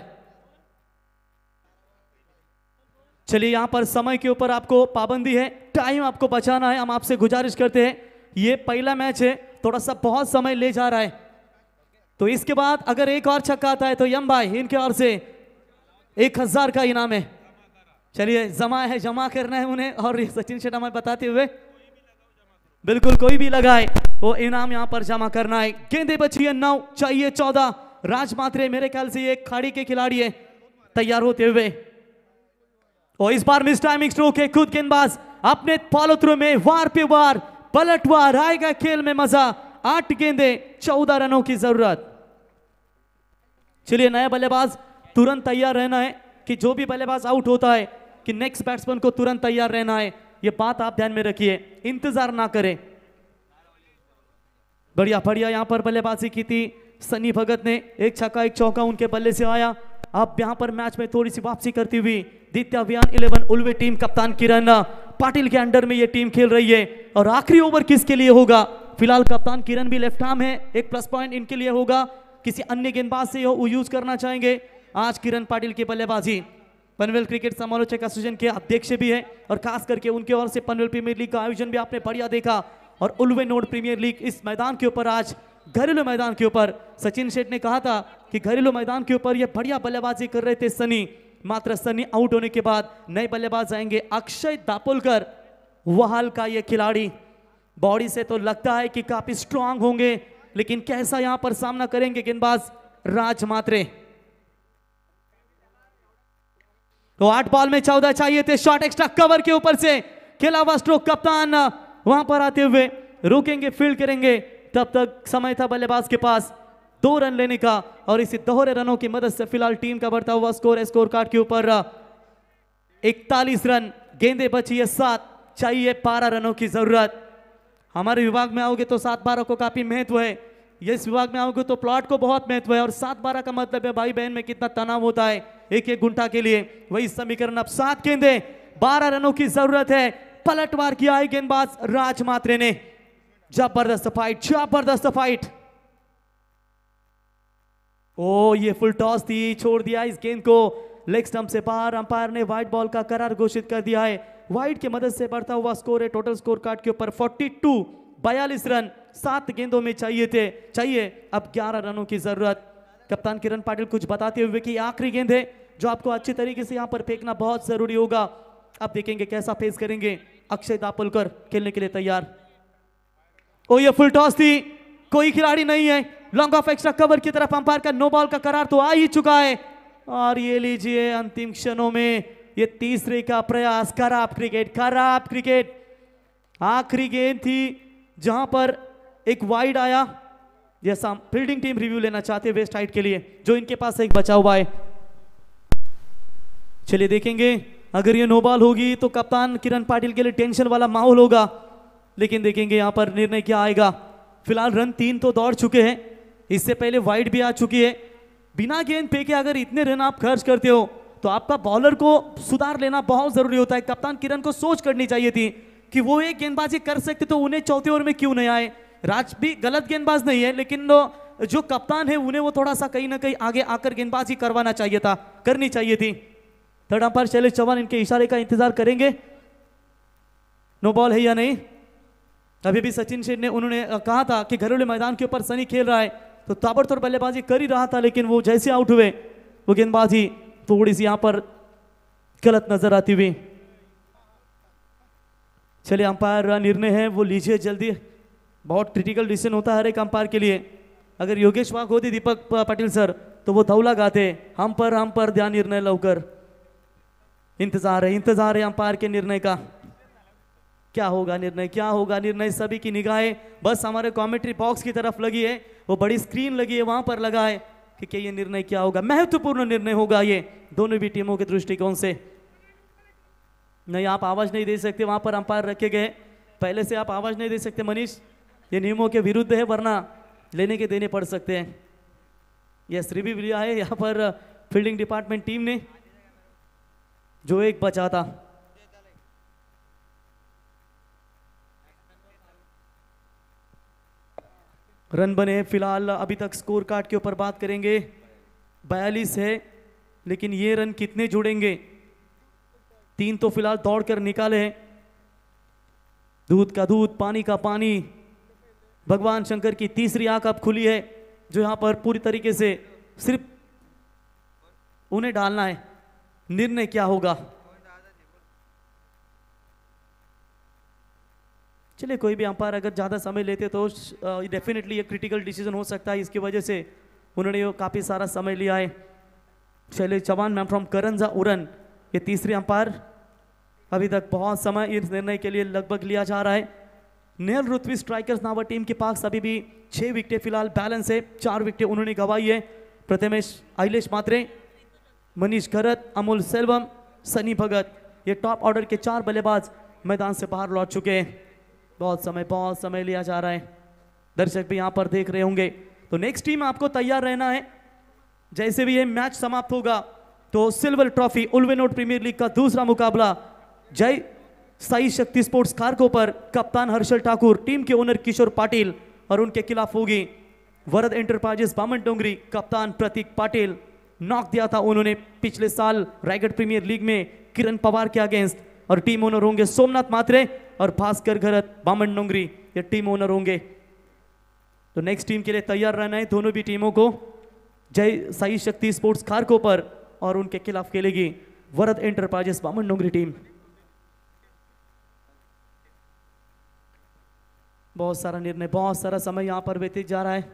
चलिए यहां पर समय के ऊपर आपको पाबंदी है, टाइम आपको बचाना है. हम आपसे गुजारिश करते हैं, ये पहला मैच है, थोड़ा सा बहुत समय ले जा रहा है, तो इसके बाद अगर एक और छक्का आता है तो यम भाई इनके ओर से 1000 का इनाम है. चलिए जमा करना है उन्हें, और सचिन शेट्टी हमें बताते हुए बिल्कुल कोई भी लगाए वो इनाम यहां पर जमा करना है. गेंदे बची है 9, चाहिए 14. राजमात्रे मेरे ख्याल से ये खाड़ी के खिलाड़ी है तैयार होते हुए, और इस बार मिस टाइमिंग स्ट्रोक है. खुद गेंदबाज अपने फॉलो थ्रू में वार पे वार, पलटवार, आएगा खेल में मजा. 8 गेंदे 14 रनों की जरूरत. चलिए नया बल्लेबाज तुरंत तैयार रहना है, कि जो भी बल्लेबाज आउट होता है कि नेक्स्ट बैट्समैन को तुरंत तैयार रहना है. ये बात आप ध्यान में रखिए, इंतजार ना करें. बढ़िया बढ़िया यहां पर बल्लेबाजी की थी सन्नी भगत ने, 1 छक्का 1 चौका उनके बल्ले से आया. अब यहां पर मैच में थोड़ी सी वापसी करती हुई दित्या अभियान 11 उल्वे टीम, कप्तान किरण पाटिल के अंडर में ये टीम खेल रही है. और आखिरी ओवर किसके लिए होगा? फिलहाल कप्तान किरण भी लेफ्ट आर्म है, एक प्लस पॉइंट इनके लिए होगा. किसी अन्य गेंदबाज से वो यूज करना चाहेंगे. आज किरण पाटिल की बल्लेबाजी. पनवेल क्रिकेट समालोचक एसोसिएशन के अध्यक्ष भी है, और खास करके उनके ओर से पनवेल प्रीमियर लीग का आयोजन भी आपने बढ़िया देखा. और उल्वे नोड प्रीमियर लीग इस मैदान के ऊपर, आज घरेलू मैदान के ऊपर, सचिन शेठ ने कहा था कि घरेलू मैदान के ऊपर ये बढ़िया बल्लेबाजी कर रहे थे सनी. मात्र सनी आउट होने के बाद नए बल्लेबाज आएंगे. अक्षय दापोलकर, वहाल का ये खिलाड़ी, बॉडी से तो लगता है कि काफी स्ट्रांग होंगे, लेकिन कैसा यहां पर सामना करेंगे गेंदबाज राजमात्रे. तो 8 बॉल में 14 चाहिए थे. शॉट एक्स्ट्रा कवर के ऊपर से खेला हुआ स्ट्रोक, कप्तान वहां पर आते हुए रोकेंगे, फील्ड करेंगे, तब तक समय था बल्लेबाज के पास 2 रन लेने का और इसी दोहरे रनों की मदद से फिलहाल टीम का बढ़ता हुआ स्कोर कार्ड के ऊपर 41 रन, गेंदे बची है 7, चाहिए 12 रनों की जरूरत। हमारे विभाग में आओगे तो 7-12 को काफी महत्व है, इस विभाग में आओगे तो प्लॉट को बहुत महत्व है और 7-12 का मतलब है भाई बहन में कितना तनाव होता है एक एक गुंठा के लिए, वही समीकरण। अब 7 गेंदे 12 रनों की जरूरत है। पलटवार किया है गेंदबाज राज मात्रे ने। जबरदस्त फाइट, जबरदस्त फाइट। ओ ये फुल टॉस थी, छोड़ दिया इस गेंद को लेग स्टंप से बाहर। अंपायर ने व्हाइट बॉल का करार घोषित कर दिया है। व्हाइट की मदद से बढ़ता हुआ स्कोर है टोटल स्कोर कार्ड के ऊपर 42 रन 7 गेंदों में चाहिए अब 11 रनों की जरूरत। कप्तान किरण पाटिल कुछ बताते हुए कि आखिरी गेंद है जो आपको अच्छी तरीके से यहां पर फेंकना बहुत जरूरी होगा। अब देखेंगे कैसा फेस करेंगे। अक्षय दापोलकर खेलने के लिए तैयार। ओ ये फुल टॉस थी, कोई खिलाड़ी नहीं है। लॉन्ग ऑफ एक्स्ट्रा कवर की तरफ अंपायर का नो बॉल का करार तो आ ही चुका है और ये लीजिए अंतिम क्षणों में ये तीसरे का प्रयास। खराब क्रिकेट। आखिरी गेंद थी जहां पर एक वाइड आया। जैसा फील्डिंग टीम रिव्यू लेना चाहते हैं वेस्ट हाइट के लिए, जो इनके पास एक बचा हुआ है। चलिए देखेंगे, अगर ये नो बॉल होगी तो कप्तान किरण पाटिल के लिए टेंशन वाला माहौल होगा, लेकिन देखेंगे यहां पर निर्णय क्या आएगा। फिलहाल रन 3 तो दौड़ चुके हैं, इससे पहले वाइड भी आ चुकी है। बिना गेंद फेंके अगर इतने रन आप खर्च करते हो तो आपका बॉलर को सुधार लेना बहुत जरूरी होता है। कप्तान किरण को सोच करनी चाहिए थी कि वो एक गेंदबाजी कर सकते तो उन्हें चौथे ओवर में क्यों नहीं आए। राज भी गलत गेंदबाज नहीं है, लेकिन जो कप्तान है उन्हें वो थोड़ा सा कहीं ना कहीं आगे आकर गेंदबाजी करवाना चाहिए था, करनी चाहिए थी। थर्ड अंपायर शैलेश चौहान इनके इशारे का इंतजार करेंगे। नो बॉल है या नहीं। अभी भी सचिन शेठ ने उन्होंने कहा था कि घरेलू मैदान के ऊपर सनी खेल रहा है तो ताबड़तोड़ बल्लेबाजी कर ही रहा था, लेकिन वो जैसे आउट हुए वो गेंदबाजी थोड़ी सी यहां पर गलत नजर आती हुई। चलिए अंपायर निर्णय है वो लीजिए जल्दी, बहुत क्रिटिकल डिसीजन होता है हर एक अंपायर के लिए। अगर योगेश वाघ होते दीपक पाटिल सर तो वो धौला गाते, हम पर ध्यान, निर्णय लवकर। इंतजार है अंपायर के निर्णय का। क्या होगा निर्णय, सभी की निगाहें बस हमारे कमेंट्री बॉक्स की तरफ लगी है, वो बड़ी स्क्रीन लगी है वहां पर लगा है कि ये निर्णय क्या होगा। महत्वपूर्ण निर्णय होगा ये दोनों भी टीमों के दृष्टिकोण से। नहीं, आप आवाज नहीं दे सकते, वहां पर अंपायर रखे गए, पहले से आप आवाज नहीं दे सकते मनीष, ये नियमों के विरुद्ध है, वरना लेने के देने पड़ सकते हैं। यह रिव्यू भी लिया है यहाँ पर फील्डिंग डिपार्टमेंट टीम ने, जो एक बचा था। रन बने फिलहाल अभी तक स्कोर कार्ड के ऊपर बात करेंगे 42 है, लेकिन ये रन कितने जुड़ेंगे। 3 तो फिलहाल दौड़कर निकाले हैं। दूध का दूध, पानी का पानी, भगवान शंकर की तीसरी आंख अब खुली है, जो यहां पर पूरी तरीके से सिर्फ उन्हें डालना है। निर्णय क्या होगा। चलिए कोई भी अंपायर अगर ज़्यादा समय लेते तो डेफिनेटली ये क्रिटिकल डिसीजन हो सकता है, इसकी वजह से उन्होंने काफ़ी सारा समय लिया है। शैलेश चौहान मैम फ्रॉम करंजा उरन, ये तीसरे अंपायर। अभी तक बहुत समय इस निर्णय के लिए लगभग लिया जा रहा है। नेहल रुथवी स्ट्राइकर्स नावर टीम के पास अभी भी 6 विकेटें फिलहाल बैलेंस है, 4 विकेटें उन्होंने गंवाई है। प्रथमेश अहिलेश मात्रे, मनीष खरत, अमोल सेल्वम, सनी भगत, ये टॉप ऑर्डर के 4 बल्लेबाज मैदान से बाहर लौट चुके हैं। बहुत समय लिया जा रहा है, दर्शक भी यहाँ पर देख रहे होंगे। तो नेक्स्ट टीम आपको तैयार रहना है। जैसे भी ये मैच समाप्त होगा तो सिल्वर ट्रॉफी उल्वेनोड प्रीमियर लीग का दूसरा मुकाबला जय साई शक्ति स्पोर्ट्स खारकों पर कप्तान हर्षल ठाकुर, टीम के ओनर किशोर पाटिल और उनके खिलाफ होगी वरद एंटरप्राइजेस बामन डोंगरी, कप्तान प्रतीक पाटिल। नॉक दिया था उन्होंने पिछले साल रायगढ़ प्रीमियर लीग में किरण पवार के अगेंस्ट, और टीम ओनर होंगे सोमनाथ मात्रे और भास्कर घरत बामन डोंगरी, ये टीम ओनर होंगे। तो नेक्स्ट टीम के लिए तैयार रहना है दोनों भी टीमों को। जय साई शक्ति स्पोर्ट्स खारकों पर और उनके खिलाफ खेलेगी वरद एंटरप्राइजेस बामन डोंगरी टीम। बहुत सारा निर्णय, बहुत सारा समय यहाँ पर व्यतीत जा रहा है।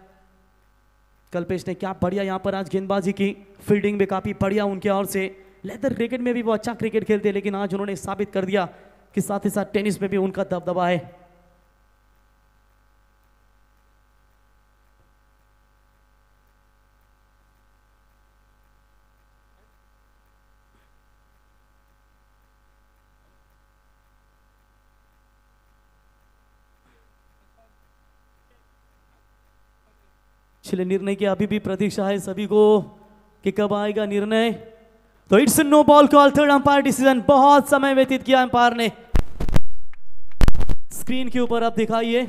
कल्पेश ने क्या बढ़िया यहाँ पर आज गेंदबाजी की, फील्डिंग भी काफी बढ़िया उनके ओर से। लेदर क्रिकेट में भी वो अच्छा क्रिकेट खेलते हैं, लेकिन आज उन्होंने साबित कर दिया कि साथ ही साथ टेनिस में भी उनका दबदबा है। चलिए निर्णय की अभी भी प्रतीक्षा है सभी को कि कब आएगा निर्णय। तो it's no ball call, third umpire decision. बहुत समय व्यतीत किया अंपायर ने। स्क्रीन के ऊपर आप दिखाइए,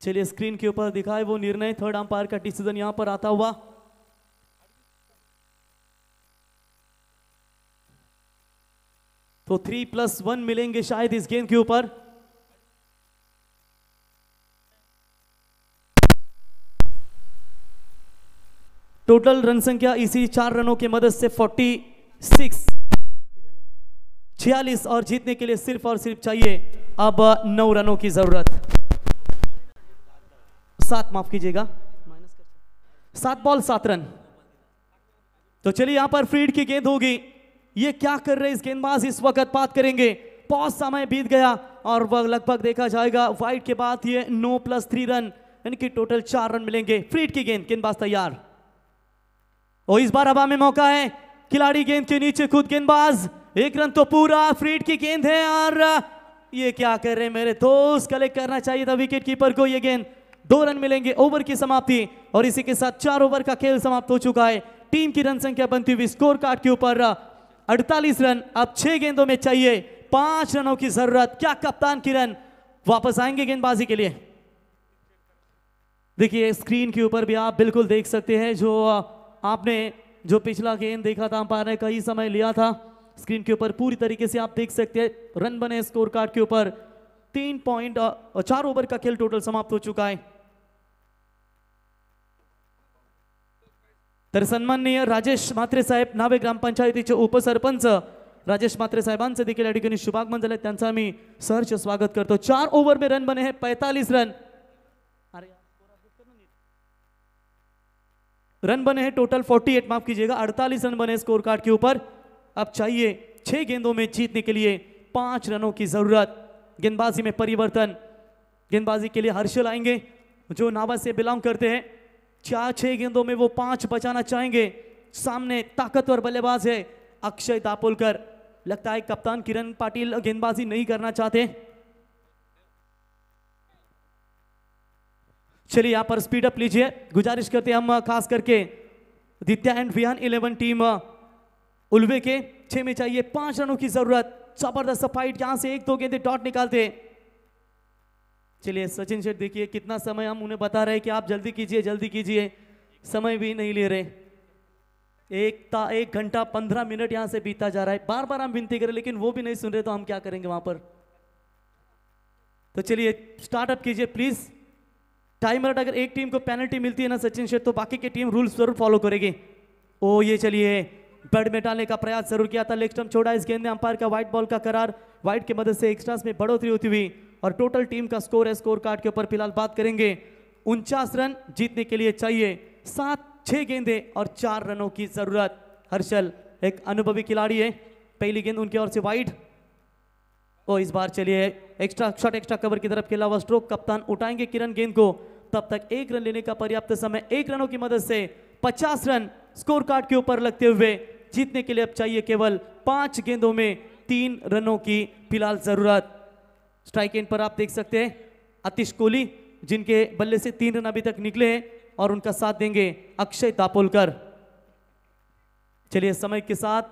चलिए स्क्रीन के ऊपर दिखाए वो निर्णय, थर्ड अंपायर का डिसीजन यहां पर आता हुआ। तो 3+1 मिलेंगे शायद इस गेंद के ऊपर। टोटल रन संख्या इसी 4 रनों की मदद से 46 और जीतने के लिए सिर्फ और सिर्फ चाहिए अब 9 रनों की जरूरत। 7 माफ कीजिएगा, 7 बॉल 7 रन। तो चलिए यहां पर फील्ड की गेंद होगी। ये क्या कर रहे इस गेंदबाज इस वक्त बात करेंगे। बहुत समय बीत गया और वह लगभग देखा जाएगा वाइड के बाद ये 9+3 रन यानी कि टोटल 4 रन मिलेंगे। फील्ड की गेंद, गेंदबाज तैयार और इस बार हवा में मौका है। खिलाड़ी गेंद के नीचे खुद गेंदबाज, 1 रन तो पूरा। फील्ड की गेंद है और ये क्या कर रहे हैं मेरे दोस्त, कलेक्ट करना चाहिए था विकेट कीपर को। ये गेंद 2 रन मिलेंगे। ओवर की समाप्ति और इसी के साथ 4 ओवर का खेल समाप्त हो चुका है। टीम की रन संख्या बनती हुई स्कोर कार्ड के ऊपर 48 रन। अब 6 गेंदों में चाहिए 5 रनों की जरूरत। क्या कप्तान किरण वापस आएंगे गेंदबाजी के लिए? देखिए स्क्रीन के ऊपर भी आप बिल्कुल देख सकते हैं जो आपने जो पिछला गेंद देखा था अंपायर ने कई समय लिया था। स्क्रीन के ऊपर पूरी तरीके से आप देख सकते हैं रन बने स्कोर कार्ड के ऊपर। 4 ओवर का खेल टोटल समाप्त हो चुका है। तर सन्माननीय राजेश म्हात्रे साहेब, नावे ग्रामपंचायतीचे उपसरपंच राजेश म्हात्रे साहेबांचे देखील या ठिकाणी शुभागमन झाले, त्यांचा मी सहर्ष स्वागत करतो। 4 ओवर में रन बने हैं 45 रन। रन बने हैं टोटल 48, माफ कीजिएगा 48 रन बने स्कोर कार्ड के ऊपर। अब चाहिए 6 गेंदों में जीतने के लिए 5 रनों की जरूरत। गेंदबाजी में परिवर्तन, गेंदबाजी के लिए हर्षल आएंगे जो नावा से बिलोंग करते हैं। 6 गेंदों में वो 5 बचाना चाहेंगे। सामने ताकतवर बल्लेबाज है अक्षय दापोलकर। लगता है कप्तान किरण पाटिल गेंदबाजी नहीं करना चाहते। चलिए यहां पर स्पीड अप लीजिए, गुजारिश करते हैं हम खास करके दित्या एंड विहान 11 टीम उल्वे के। 6 में चाहिए 5 रनों की जरूरत। जबरदस्त फाइट, यहां से 1-2 गेंदे डॉट निकालते। चलिए सचिन शेठ देखिए कितना समय हम उन्हें बता रहे हैं कि आप जल्दी कीजिए जल्दी कीजिए, समय भी नहीं ले रहे। 1 घंटा 15 मिनट यहां से बीता जा रहा है। बार बार हम विनती करें लेकिन वो भी नहीं सुन रहे, तो हम क्या करेंगे वहां पर। तो चलिए स्टार्टअप कीजिए प्लीज। टाइमर अगर एक टीम को पेनल्टी मिलती है ना सचिन शेठ, तो बाकी की टीम रूल्स जरूर फॉलो करेगी। ओ ये चलिए बेड में डालने का प्रयास जरूर किया था, लेग स्टंप छोड़ा इस गेंद ने। अंपायर का व्हाइट बॉल का करार, व्हाइट की मदद से एक्स्ट्रास में बढ़ोतरी होती हुई और टोटल टीम का स्कोर है स्कोर कार्ड के ऊपर फिलहाल बात करेंगे 49 रन। जीतने के लिए चाहिए 6 गेंदे और 4 रनों की जरूरत। हर्षल एक अनुभवी खिलाड़ी है, पहली गेंद उनकी ओर से वाइड। और इस बार चलिए एक्स्ट्रा शॉट, एक्स्ट्रा कवर की तरफ खेला हुआ स्ट्रोक। कप्तान उठाएंगे किरण गेंद को, तब तक 1 रन लेने का पर्याप्त समय। 1 रनों की मदद से 50 रन स्कोर कार्ड के ऊपर लगते हुए जीतने के लिए अब चाहिए केवल 5 गेंदों में 3 रनों की फिलहाल जरूरत। स्ट्राइक एंड पर आप देख सकते हैं आतिश कोहली, जिनके बल्ले से 3 रन अभी तक निकले हैं और उनका साथ देंगे अक्षय दापोलकर। चलिए समय के साथ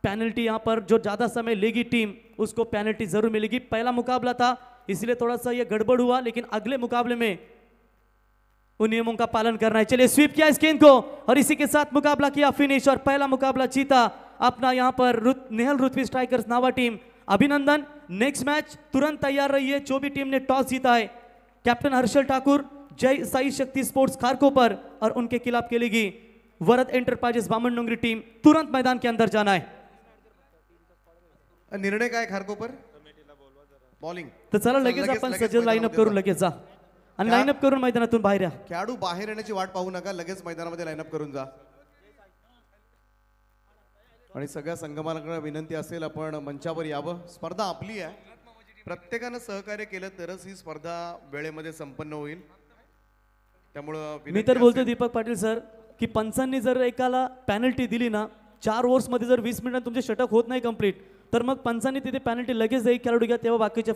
पेनल्टी यहां पर जो ज्यादा समय लेगी टीम उसको पेनल्टी जरूर मिलेगी। पहला मुकाबला था इसलिए थोड़ा सा ये गड़बड़ हुआ, लेकिन अगले मुकाबले में उन नियमों का पालन करना है। चलिए स्वीप किया इस गेंद को और इसी के साथ मुकाबला किया फिनिश और पहला मुकाबला जीता अपना यहां पर नेहल रुतवी स्ट्राइकर्स नावा टीम। अभिनंदन। नेक्स्ट मैच तुरंत तैयार रहिए। जो भी टीम ने टॉस जीता है, कैप्टन हर्षल ठाकुर जय साई शक्ति स्पोर्ट्स खारकोपर और उनके खिलाफ खेलेगी वरद एंटरप्राइजेस बामन डोंगरी टीम। तुरंत मैदान के अंदर जाना है। निर्णय काय खारकोपर? बॉलिंग। तर चला लगेच आपण सज्ज लाईनअप करून लगेच जा आणि लाईनअप करून मैदानातून बाहेर या। खेळाडू बाहेर येण्याची वाट पाहू नका, लगेच मैदानामध्ये लाईनअप करून जा। आणि सगळ्या संगमाला विनंती असेल आपण मंचावर यावं। स्पर्धा आपली आहे, प्रत्येकानं सहकार्य केलं तरच ही स्पर्धा वेळेमध्ये संपन्न होईल। त्यामुळे मी तर बोलतो दीपक पाटील सर की पंचांनी जर एकाला पेनल्टी दिली ना, 4 ओव्हर्स मध्ये जर 20 मिनिटात तुमचे षटक होत नाही कंप्लीट, तर मग पंचांनी तिथे पेनल्टी लगेच एक खेळाडू घ्या, तेव्हा बाकीचे